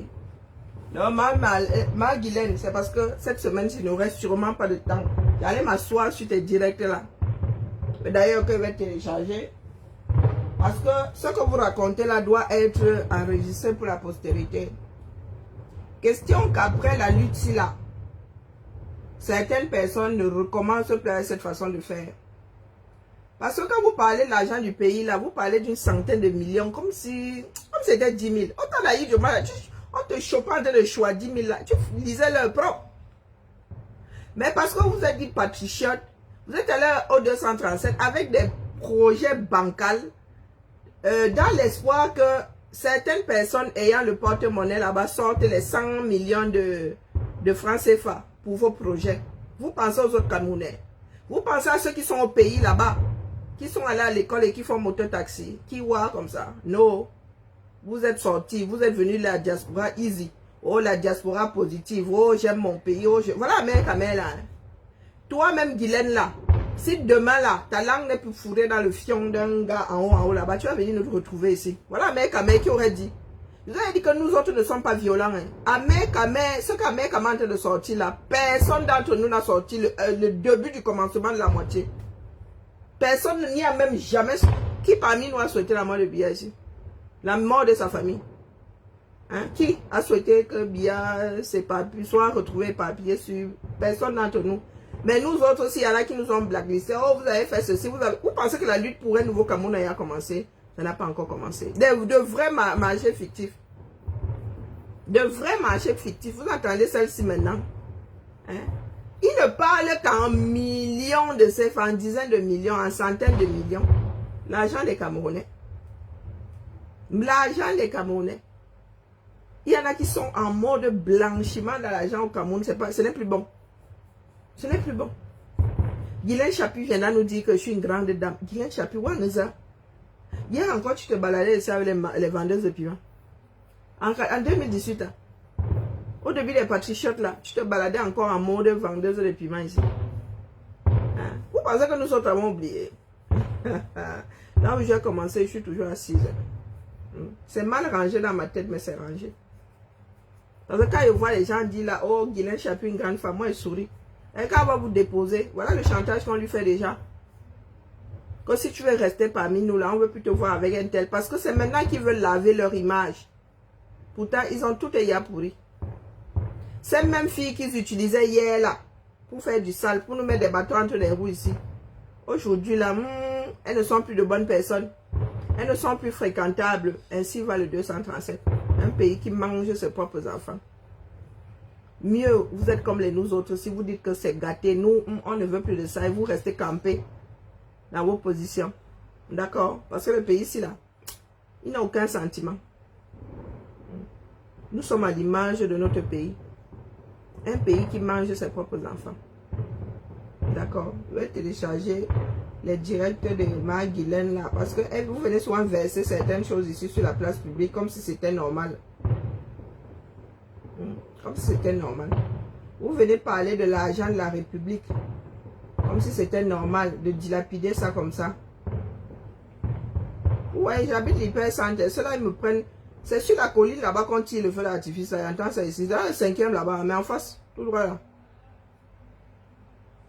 Speaker 2: Non, ma Guylaine, c'est parce que cette semaine, il ne nous reste sûrement pas de temps. J'allais m'asseoir sur tes directs là. D'ailleurs, que je vais télécharger. Parce que ce que vous racontez là doit être enregistré pour la postérité. Question qu'après la lutte si là, certaines personnes ne recommencent plus cette façon de faire. Parce que quand vous parlez de l'argent du pays là, vous parlez d'une centaine de millions comme si c'était 10 000. On te chopait en train de choisir 10 000 là. Tu lisais leur propre. Mais parce que vous êtes dit patriote, vous êtes allé au 237 avec des projets bancals dans l'espoir que certaines personnes ayant le porte-monnaie là-bas sortent les 100 millions de francs CFA pour vos projets. Vous pensez aux autres Camerounais. Vous pensez à ceux qui sont au pays là-bas, qui sont allés à l'école et qui font mototaxi, qui voient comme ça. Non. Vous êtes sortis, vous êtes venus de la diaspora easy. Oh, la diaspora positive. Oh, j'aime mon pays. Oh, voilà, mec, là. Toi-même, Guylaine, là, si demain, là, ta langue n'est plus fourrée dans le fion d'un gars en haut, là-bas, tu vas venir nous retrouver ici. Voilà, mec, qui aurait dit. Vous avez dit que nous autres ne sommes pas violents. Hein. Ce qu'Amek est en train de sortir, là, personne d'entre nous n'a sorti le début du commencement de la moitié. Personne n'y a même jamais... Qui parmi nous a souhaité la mort de Biya ici? La mort de sa famille. Hein? Qui a souhaité que Bia soit retrouvé éparpillé sur personne d'entre nous? Mais nous autres aussi, il y en a qui nous ont blacklistés. Oh, vous avez fait ceci. Vous pensez que la lutte pour un nouveau Cameroun a commencé? Ça n'a pas encore commencé. De vrais marchés fictifs. De vrais marchés fictifs. Vous entendez celle-ci maintenant? Hein? Ils ne parlent qu'en millions de CFA, en dizaines de millions, en centaines de millions. L'argent des Camerounais. L'argent des Camerounais. Il y en a qui sont en mode blanchiment dans l'argent au Cameroun. Ce n'est plus bon. Ce n'est plus bon. Guylaine Chapuis viendra nous dire que je suis une grande dame. Guylaine Chapuis, Waneza. Hier encore, tu te baladais ici avec les vendeuses de piment. En 2018, hein, au début des patriotes, là, tu te baladais encore en mode vendeuse de piment ici. Hein? Vous pensez que nous autres avons oublié? Là où j'ai commencé, je suis toujours assise. C'est mal rangé dans ma tête, mais c'est rangé. Parce que quand je vois les gens dire là, oh, Guylaine Chapuis, une grande femme, moi je souris. Et quand on va vous déposer, voilà le chantage qu'on lui fait déjà. Que si tu veux rester parmi nous là, on ne veut plus te voir avec un tel. Parce que c'est maintenant qu'ils veulent laver leur image. Pourtant, ils ont tout ayant pourri. Ces mêmes filles qu'ils utilisaient hier là, pour faire du sale, pour nous mettre des bâtons entre les roues ici. Aujourd'hui là, elles ne sont plus de bonnes personnes. Elles ne sont plus fréquentables. Ainsi va le 237. Un pays qui mange ses propres enfants. Mieux, vous êtes comme les nous autres. Si vous dites que c'est gâté, nous, on ne veut plus de ça. Et vous restez campés dans vos positions. D'accord? Parce que le pays ici, là, il n'a aucun sentiment. Nous sommes à l'image de notre pays. Un pays qui mange ses propres enfants. D'accord? Je vais télécharger les directs de Guylaine là. Parce que vous venez souvent verser certaines choses ici sur la place publique comme si c'était normal. Comme si c'était normal. Vous venez parler de l'argent de la République. Comme si c'était normal de dilapider ça comme ça. Ouais, j'habite l'hypercentre. Ceux-là, ils me prennent. C'est sur la colline là-bas qu'on tire le feu d'artifice. J'entends ça ici. Dans le 5e là-bas, mais en face, tout droit là.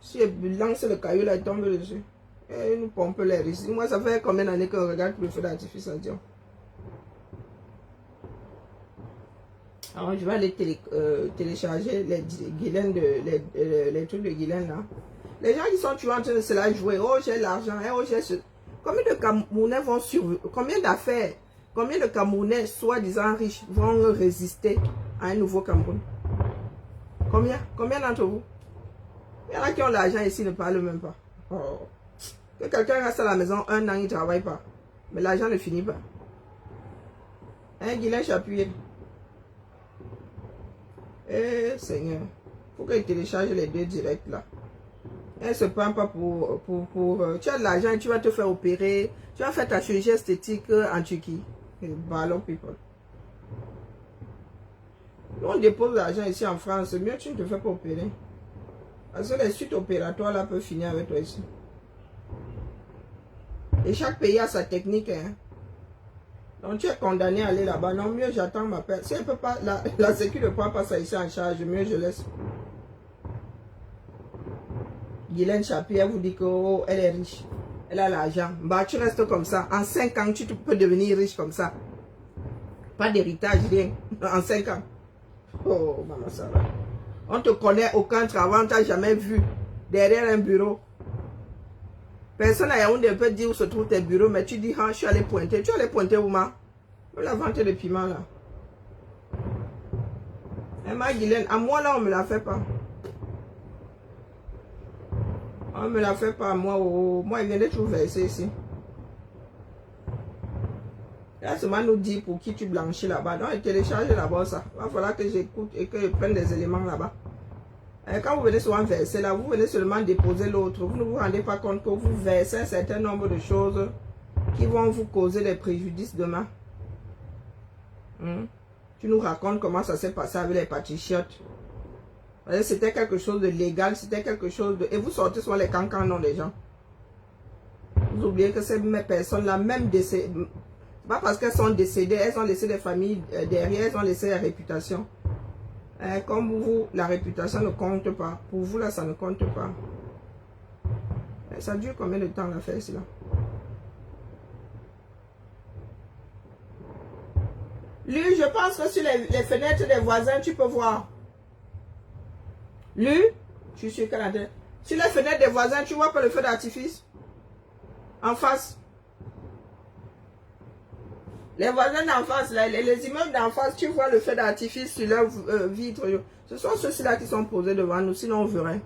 Speaker 2: Si je lance le caillou là, il tombe dessus. Et nous pompons l'air ici. Moi, ça fait combien d'années que je regarde le feu d'artifice à Dion? Alors, je vais aller télécharger les Guylaine les trucs de Guylaine là. Les gens qui sont toujours en train de se la jouer. Oh, j'ai l'argent. Oh, j'ai ce. Combien de Camerounais vont survivre? Combien d'affaires? Combien de Camerounais, soi-disant riches, vont résister à un nouveau Cameroun? Combien? Combien d'entre vous? Il y en a qui ont l'argent ici, ne parlent même pas. Oh. Que quelqu'un reste à la maison 1 an, il ne travaille pas. Mais l'argent ne finit pas. Hein, Guylaine Chapuis? Eh, Seigneur. Il faut qu'il télécharge les 2 directs là. Elle ne se prend pas pour tu as de l'argent et tu vas te faire opérer. Tu vas faire ta chirurgie esthétique en Turquie. Ballon people. Nous, on dépose l'argent ici en France. Mieux tu ne te fais pas opérer. Parce que les suites opératoires là peuvent finir avec toi ici. Et chaque pays a sa technique. Hein. Donc tu es condamné à aller là-bas. Non, mieux j'attends ma perte. Si elle peut pas, la sécu ne prend pas ça ici en charge, mieux je laisse. Guylaine Chapuis, elle vous dit que oh, elle est riche. Elle a l'argent. Bah, tu restes comme ça. En 5 ans, tu peux devenir riche comme ça. Pas d'héritage, rien. En 5 ans. Oh, maman, ça va. On te connaît aucun travail, on t'a jamais vu derrière un bureau. Personne à Yaoundé peut dire où se trouvent tes bureaux, mais tu dis, ah, je suis allé pointer. Tu es allé pointer où, ma? La vente de piment, là. Et ma Guylaine, à moi, là, on ne me la fait pas. On ne me la fait pas, moi. Oh, moi, il vient de tout verser ici. Là, seulement nous dit pour qui tu blanchis là-bas. Donc, il télécharge là-bas ça. Il va falloir que j'écoute et que je prenne des éléments là-bas. Quand vous venez souvent verser là, vous venez seulement déposer l'autre. Vous ne vous rendez pas compte que vous versez un certain nombre de choses qui vont vous causer des préjudices demain. Tu nous racontes comment ça s'est passé avec les patriotes. C'était quelque chose de légal, c'était quelque chose de... Et vous sortez souvent les cancans non des gens. Vous oubliez que ces personnes-là, même décédées... Pas parce qu'elles sont décédées, elles ont laissé des familles derrière, elles ont laissé la réputation. Comme vous, la réputation ne compte pas. Pour vous, là, ça ne compte pas. Ça dure combien de temps l'affaire, ici, là? Lui, je pense que sur les fenêtres des voisins, tu peux voir. Lui, je suis sûr qu'elle a... Sur les fenêtres des voisins, tu vois pas le feu d'artifice? En face. Les voisins d'en face, les immeubles d'en face, tu vois le feu d'artifice sur leurs vitres. Ce sont ceux-là qui sont posés devant nous, sinon on verrait.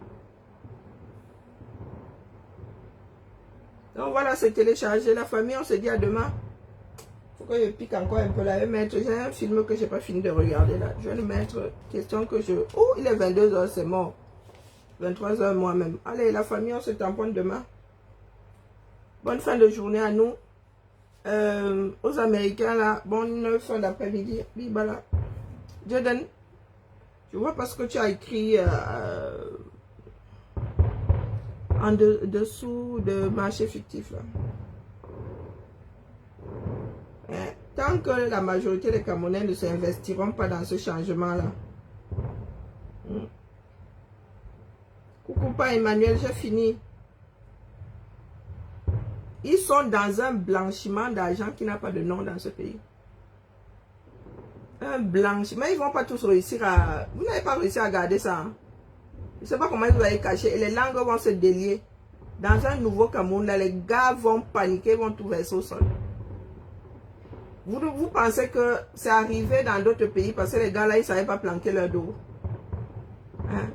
Speaker 2: Donc voilà, c'est téléchargé. La famille, on se dit à demain. Faut que je pique encore un peu là. Je vais mettre, j'ai un film que je n'ai pas fini de regarder là. Je vais le mettre. Question que je... Oh, il est 22 h, c'est mort. 23 h moi-même. Allez, la famille, on se tamponne demain. Bonne fin de journée à nous. Aux Américains là, bonne fin d'après-midi. Bibala. Jordan, je vois parce que tu as écrit en dessous de marché fictif là. Tant que la majorité des Camerounais ne s'investiront pas dans ce changement là. Coucou pas Emmanuel, j'ai fini. Ils sont dans un blanchiment d'argent qui n'a pas de nom dans ce pays. Un blanchiment. Mais ils ne vont pas tous réussir à... Vous n'avez pas réussi à garder ça. Hein? Je ne sais pas comment ils vont aller cacher. Et les langues vont se délier. Dans un nouveau Cameroun, là, les gars vont paniquer, vont tout verser au sol. Vous pensez que c'est arrivé dans d'autres pays parce que les gars là, ils ne savaient pas planquer leur dos. Hein?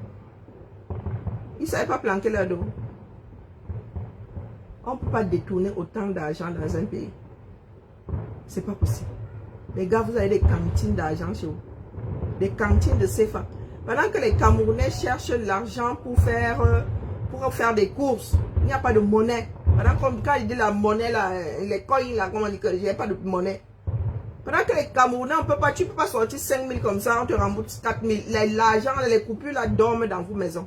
Speaker 2: Ils ne savaient pas planquer leur dos. On ne peut pas détourner autant d'argent dans un pays. C'est pas possible. Les gars, vous avez des cantines d'argent chez vous. Des cantines de CFA. Pendant que les Camerounais cherchent l'argent pour faire des courses, il n'y a pas de monnaie. Pendant que quand il dit la monnaie, là, les coins, là, comment on dit que il n'y a pas de monnaie. Pendant que les Camerounais, tu ne peux pas sortir 5 000 comme ça, on te rembourse 4 000. L'argent, les coupures, là, dorment dans vos maisons.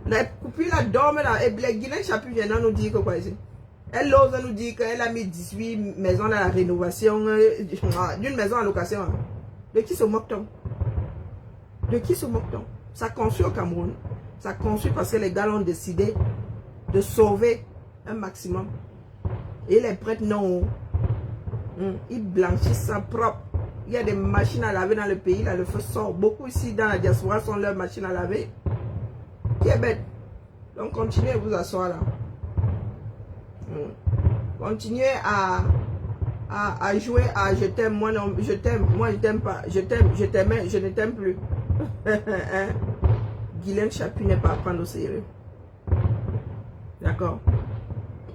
Speaker 2: La coupure là dorme là et Guilain Chapuis vient nous dire que quoi ici. Elle ose nous dire qu'elle a mis 18 maisons dans la rénovation d'une maison en location. De qui se moque-t-on? De qui se moque-t-on? Ça construit au Cameroun. Ça construit parce que les gars ont décidé de sauver un maximum. Et les prêtres non. Ils blanchissent ça propre. Il y a des machines à laver dans le pays, là le feu sort. Beaucoup ici dans la diaspora sont leurs machines à laver. Qui est bête. Donc continuez à vous asseoir là. Continuez à jouer à je t'aime, moi non, je t'aime, moi je t'aime pas, je t'aime, je t'aimais, je ne t'aime plus. Guilain Chapuis n'est pas à prendre au sérieux. D'accord.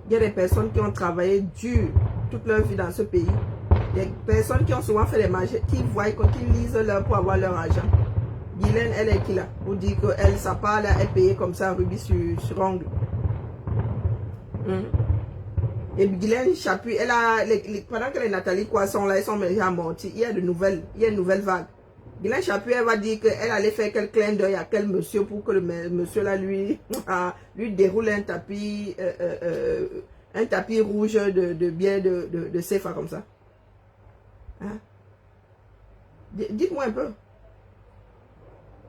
Speaker 2: Il y a des personnes qui ont travaillé dur toute leur vie dans ce pays. Des personnes qui ont souvent fait des marchés, qui voient, qui lisent leur pour avoir leur argent. Guylaine, elle est qui là? Vous dites qu'elle, sa part, là, est payée comme ça, rubis sur ongle. Et Guylaine Chapuis, elle a, pendant que les Nathalie Croissant là, elles sont déjà amorties, il y a de nouvelles, il y a une nouvelle vague. Guylaine Chapuis, elle va dire qu'elle allait faire quel clin d'œil à quel monsieur pour que le monsieur là, lui déroule un tapis rouge de biais de CFA comme ça. Hein? Dites-moi un peu.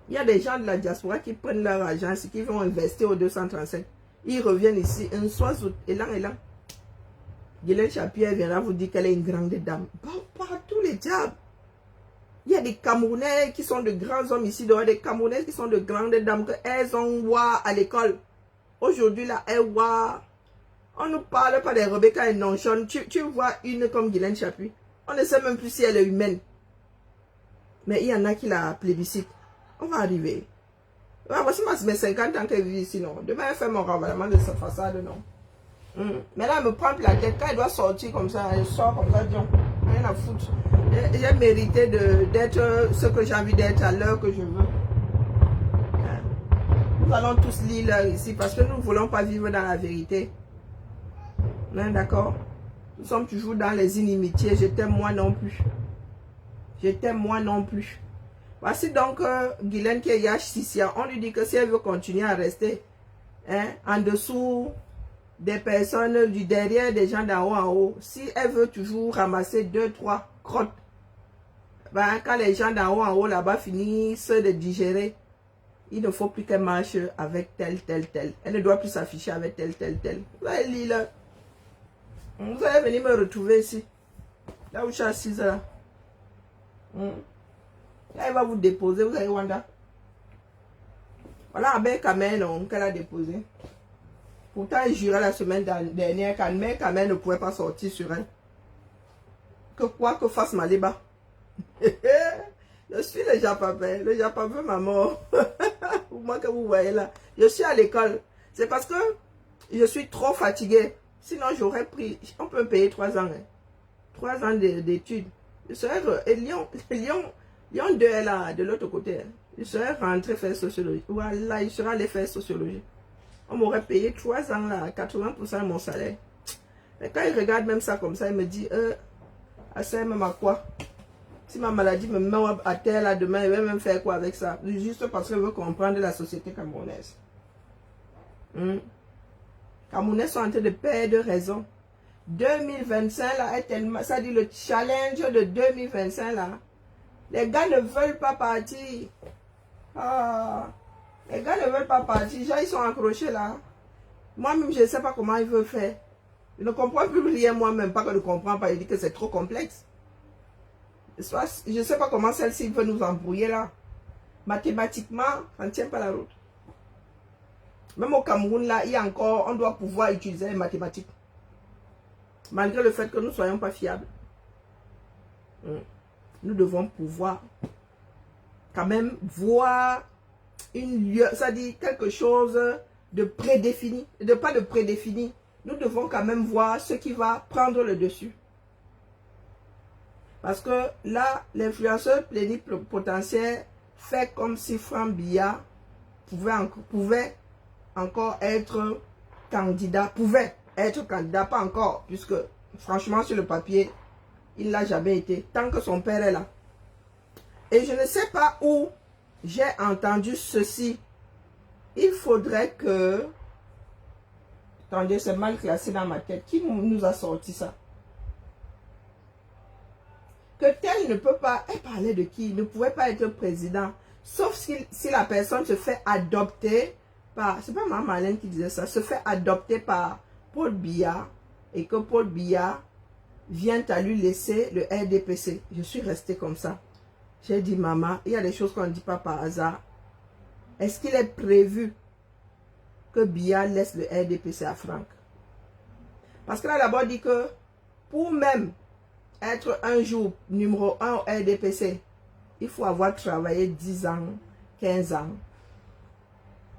Speaker 2: Il y a des gens de la diaspora qui prennent leur argent, qui vont investir au 237. Ils reviennent ici, un soir, élan. Guylaine Chapuis viendra vous dire qu'elle est une grande dame. Pas tous les diables. Il y a des Camerounais qui sont de grands hommes ici, il y a des Camerounais qui sont de grandes dames, qu'elles ont voix à l'école. Aujourd'hui, là, elles voient. On ne parle pas des Rebecca et Nonchon. Tu vois une comme Guylaine Chapuis. On ne sait même plus si elle est humaine. Mais il y en a qui la plébiscitent. On va arriver. Voici mes 50 ans qu'elle vit ici, non. Demain, elle fait mon ravalement de sa façade, non. Mais là, elle me prend la tête. Quand elle doit sortir comme ça, elle sort comme ça, disons. Rien à foutre. J'ai mérité d'être ce que j'ai envie d'être à l'heure que je veux. Nous allons tous lire l'heure ici parce que nous ne voulons pas vivre dans la vérité. D'accord? Nous sommes toujours dans les inimitiés. Je t'aime moi non plus. Je t'aime moi non plus. Voici donc Guylaine qui est Yachicia. On lui dit que si elle veut continuer à rester en dessous des personnes du derrière, des gens d'en haut en haut, si elle veut toujours ramasser 2-3 crottes, ben, quand les gens d'en haut en haut là-bas finissent de digérer, il ne faut plus qu'elle marche avec tel. Elle ne doit plus s'afficher avec tel. Vous allez lire là. Vous allez venir me retrouver ici. Là où je suis assise là. Là, elle va vous déposer, vous allez Wanda. Voilà, avec Kamen qu'elle a déposé. Pourtant, elle jurait la semaine dernière qu'Kamen ne pouvait pas sortir sur elle. Que quoi que fasse Maliba. Je suis le Japapin. Le Japapin, maman. Moi que vous voyez là. Je suis à l'école. C'est parce que je suis trop fatiguée. Sinon, j'aurais pris... On peut me payer 3 ans. 3 ans d'études. Je serais... Lyon 2 est là, de l'autre côté. Je serais rentré faire sociologie. Voilà, il sera allé faire sociologie. On m'aurait payé 3 ans là, 80% de mon salaire. Et quand il regarde même ça comme ça, il me dit, ça sert même à quoi? Si ma maladie me met à terre là demain, il va même faire quoi avec ça? Juste parce qu'il veut comprendre la société camerounaise. Camerounais sont en train de perdre raison. 2025 là est tellement... Ça dit le challenge de 2025 là. Les gars ne veulent pas partir. Les gars ne veulent pas partir. Genre, ils sont accrochés là. Moi-même, je ne sais pas comment ils veulent faire. Je ne comprends plus rien moi-même. Pas que je ne comprends pas. Il dit que c'est trop complexe. Je ne sais pas comment celle-ci veut nous embrouiller là. Mathématiquement, ça ne tient pas la route. Même au Cameroun là, il y a encore... On doit pouvoir utiliser les mathématiques. Malgré le fait que nous ne soyons pas fiables. Nous devons pouvoir quand même voir ça dit quelque chose de prédéfini, pas de prédéfini. Nous devons quand même voir ce qui va prendre le dessus. Parce que là, l'influenceur plénipotentiaire fait comme si Franck Biya pouvait encore être candidat, pas encore, puisque franchement sur le papier, il n'a jamais été, tant que son père est là. Et je ne sais pas où j'ai entendu ceci. Il faudrait que... Attendez, c'est mal classé dans ma tête. Qui nous a sorti ça? Que tel ne peut pas... Elle parlait de qui? Il ne pouvait pas être président. Sauf si la personne se fait adopter par... C'est pas Mme Marlène qui disait ça. Se fait adopter par Paul Biya. Et que Paul Biya vient à lui laisser le RDPC. Je suis restée comme ça. J'ai dit, maman, il y a des choses qu'on ne dit pas par hasard. Est-ce qu'il est prévu que Biya laisse le RDPC à Franck? Parce qu'elle a d'abord dit que pour même être un jour numéro 1 au RDPC, il faut avoir travaillé 10 ans, 15 ans.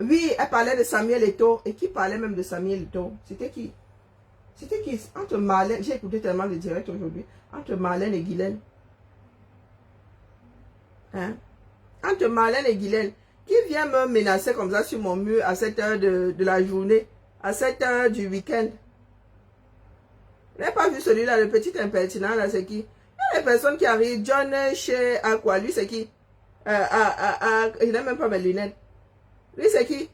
Speaker 2: Oui, elle parlait de Samuel Eto'o. Et qui parlait même de Samuel Eto'o? C'était qui? C'était qui? Entre Marlène, j'ai écouté tellement de directs aujourd'hui. Entre Marlène et Guylaine. Hein? Entre Marlène et Guylaine. Qui vient me menacer comme ça sur mon mur à 7 heures de la journée, à 7 heures du week-end? Vous n'avez pas vu celui-là, le petit impertinent là, c'est qui? Il y a des personnes qui arrivent, John chez Aqua, lui c'est qui? Il n'a même pas mes lunettes. Lui c'est qui?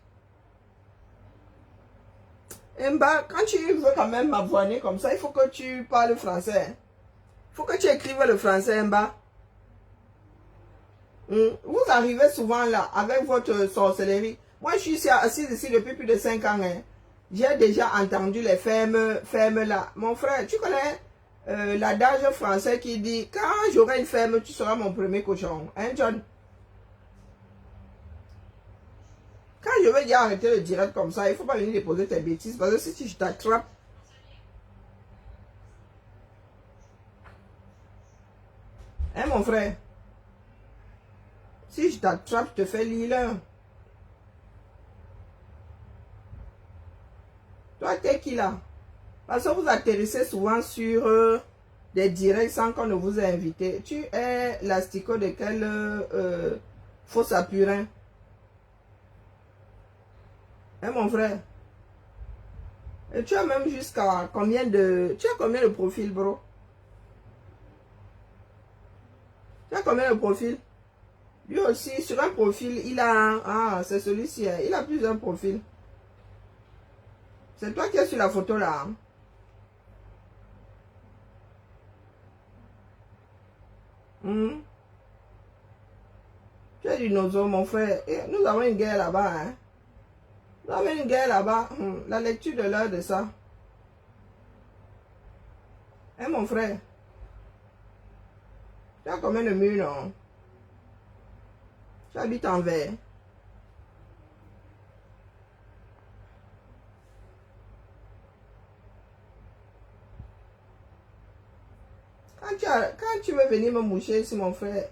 Speaker 2: Mba, quand tu veux quand même m'abonner comme ça, il faut que tu parles français. Il faut que tu écrives le français, Mba. Vous arrivez souvent là, avec votre sorcellerie. Moi, je suis assise ici depuis plus de 5 ans. Hein. J'ai déjà entendu les fermes là. Mon frère, tu connais l'adage français qui dit, quand j'aurai une ferme, tu seras mon premier cochon. Hein, John? Quand je vais dire arrêter le direct comme ça, il ne faut pas venir déposer tes bêtises. Parce que si je t'attrape, hein mon frère? Si je t'attrape, je te fais lire. Toi, t'es qui là? Parce que vous atterrissez souvent sur des directs sans qu'on ne vous ait invité. Tu es l'astico de quel faux apurin? Hein mon frère? Et tu as même jusqu'à combien de... Tu as combien de profils, bro? Tu as combien de profils? Lui aussi, sur un profil, il a... Ah, c'est celui-ci. Hein. Il a plusieurs profils. C'est toi qui es sur la photo là. Hein? Tu es du Nozo, mon frère. Et nous avons une guerre là-bas. Hein? Nous avons une guerre là-bas. La lecture de l'heure de ça. Hein, mon frère? Tu as combien de murs, non? Tu habites en verre. Quand tu veux venir me moucher ici, mon frère,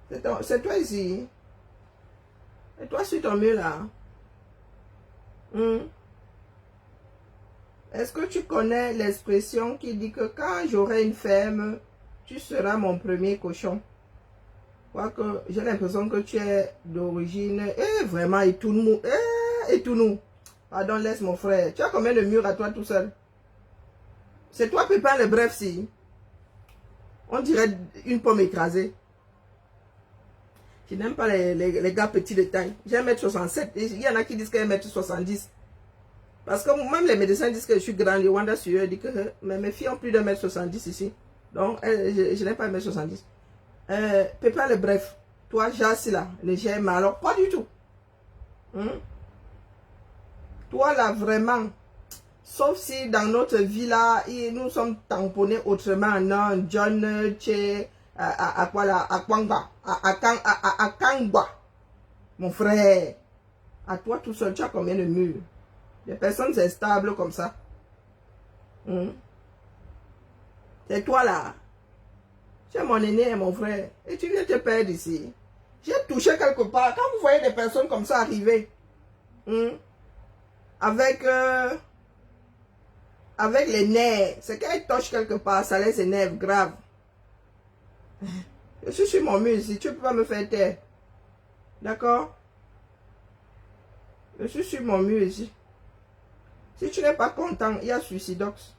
Speaker 2: c'est toi ici. Et toi sur ton mur là. Est-ce que tu connais l'expression qui dit que quand j'aurai une ferme, tu seras mon premier cochon? Quoique j'ai l'impression que tu es d'origine vraiment Etounou. Etounou. Pardon, laisse mon frère. Tu as combien de murs à toi tout seul? C'est toi Pépin le bref si. On dirait une pomme écrasée. Je n'aime pas les gars petits de taille. J'ai 1m67. Il y en a qui disent qu'elle est 1m70. Parce que même les médecins disent que je suis grande. Wanda Sueur dit que mes filles ont plus de 1m70 ici. Donc, je n'aime pas 1m70. Pépin le bref. Toi, Jassi là, ne j'aime alors pas du tout. Toi là, vraiment. Sauf si dans notre vie là, nous sommes tamponnés autrement. Non, John, Tché, à quoi là, à Kwangba, à Kangba. Mon frère, à toi tout seul, tu as combien de murs? Des personnes instables comme ça. C'est toi là. Tu es mon aîné et mon frère. Et tu viens te perdre ici. J'ai touché quelque part. Quand vous voyez des personnes comme ça arriver, avec les nerfs, c'est qu'elles touchent quelque part, ça les énerve grave. Je suis sur mon mur ici, tu ne peux pas me faire taire. D'accord? Je suis sur mon mur ici. Si tu n'es pas content, il y a Suicidox.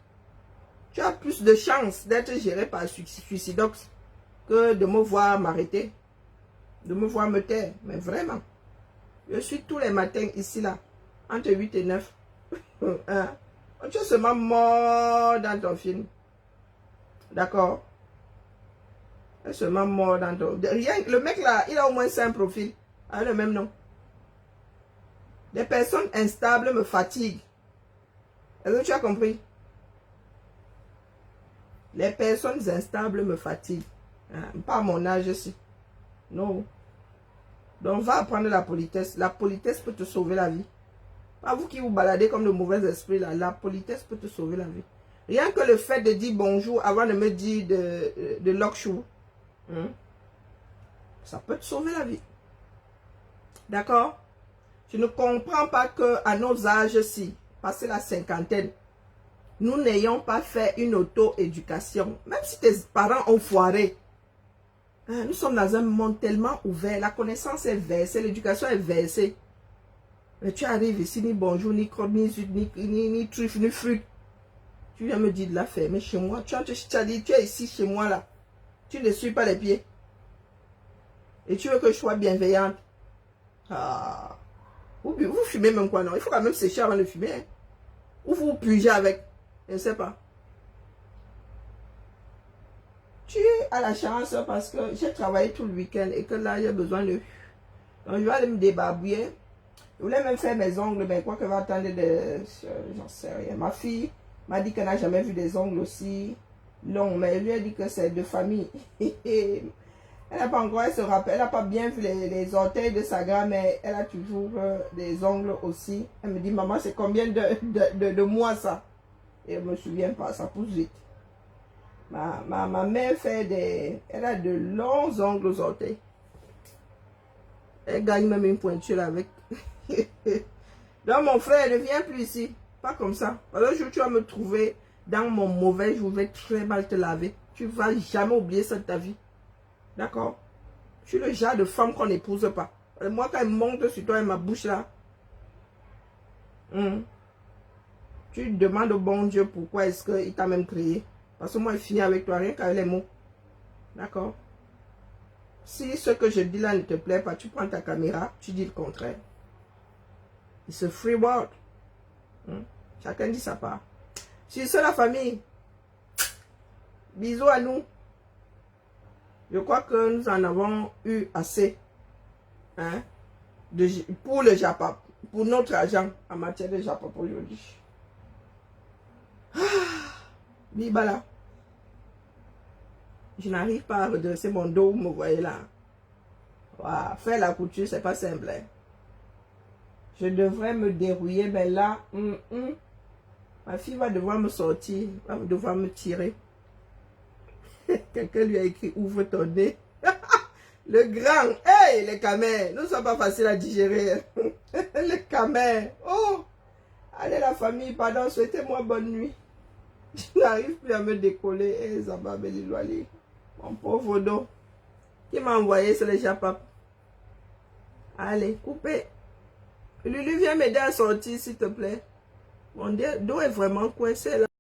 Speaker 2: Tu as plus de chances d'être géré par Suicidox que de me voir m'arrêter, de me voir me taire. Mais vraiment, je suis tous les matins ici là, entre 8 et 9. Tu es seulement mort dans ton film. D'accord? Tu es seulement mort dans ton... Rien, le mec là, il a au moins 5 profils. Avec le même nom. Les personnes instables me fatiguent. Est-ce que tu as compris? Les personnes instables me fatiguent. Pas à mon âge ici. Non. Donc va apprendre la politesse. La politesse peut te sauver la vie. Pas vous qui vous baladez comme de mauvais esprits là. La politesse peut te sauver la vie. Rien que le fait de dire bonjour avant de me dire de l'okchou. Ça peut te sauver la vie. D'accord? Je ne comprends pas qu'à nos âges-ci, passé la cinquantaine, nous n'ayons pas fait une auto-éducation. Même si tes parents ont foiré. Nous sommes dans un monde tellement ouvert. La connaissance est versée, l'éducation est versée. Mais tu arrives ici, ni bonjour, ni crotte, ni zut, ni truffe, ni fruit. Tu viens me dire de la fermer chez moi. Tu as dit, tu es ici chez moi là. Tu ne suis pas les pieds. Et tu veux que je sois bienveillante. Vous fumez même quoi, non? Il faut quand même sécher avant de fumer. Hein? Ou vous pugez avec. Je ne sais pas. Tu as la chance parce que j'ai travaillé tout le week-end et que là, j'ai besoin de... Donc, je vais aller me débarbouiller. Je voulais même faire mes ongles, mais quoi que va attendre de... J'en sais rien. Ma fille m'a dit qu'elle n'a jamais vu des ongles aussi longs, mais elle lui a dit que c'est de famille. Elle n'a pas encore, elle se rappelle, elle n'a pas bien vu les orteils de sa grand, mais elle a toujours des ongles aussi. Elle me dit, maman, c'est combien de mois ça? Et je ne me souviens pas, ça pousse vite. Ma mère fait elle a de longs ongles aux orteils. Elle gagne même une pointure avec. Donc mon frère, ne viens plus ici. Pas comme ça. Alors, un jour, tu vas me trouver dans mon mauvais jour, je vais très mal te laver. Tu ne vas jamais oublier ça de ta vie. D'accord? Je suis le genre de femme qu'on n'épouse pas. Moi, quand elle monte sur toi et ma bouche là, tu demandes au bon Dieu pourquoi est-ce qu'il t'a même créé. Parce que moi, il finit avec toi rien qu'avec les mots. D'accord? Si ce que je dis là ne te plaît pas, tu prends ta caméra, tu dis le contraire. It's a free world. Chacun dit sa part. C'est ça la famille. Bisous à nous. Je crois que nous en avons eu assez. Hein, pour le Japon. Pour notre argent en matière de Japon pour aujourd'hui. Bibala. Je n'arrive pas à redresser mon dos, vous me voyez là. Wow. Faire la couture, c'est pas simple. Hein. Je devrais me dérouiller, mais là, ma fille va devoir me sortir, va devoir me tirer. Quelqu'un lui a écrit « Ouvre ton nez ». Le grand, hey, les camels, ne sont pas faciles à digérer. Les camels, oh. Allez la famille, pardon, souhaitez-moi bonne nuit. Je n'arrive plus à me décoller. Eh, Zaba Belilwali, mon pauvre dos. Qui m'a envoyé, c'est les japap. Allez, coupez. Lulu, viens m'aider à sortir, s'il te plaît. Mon dos est vraiment coincé là.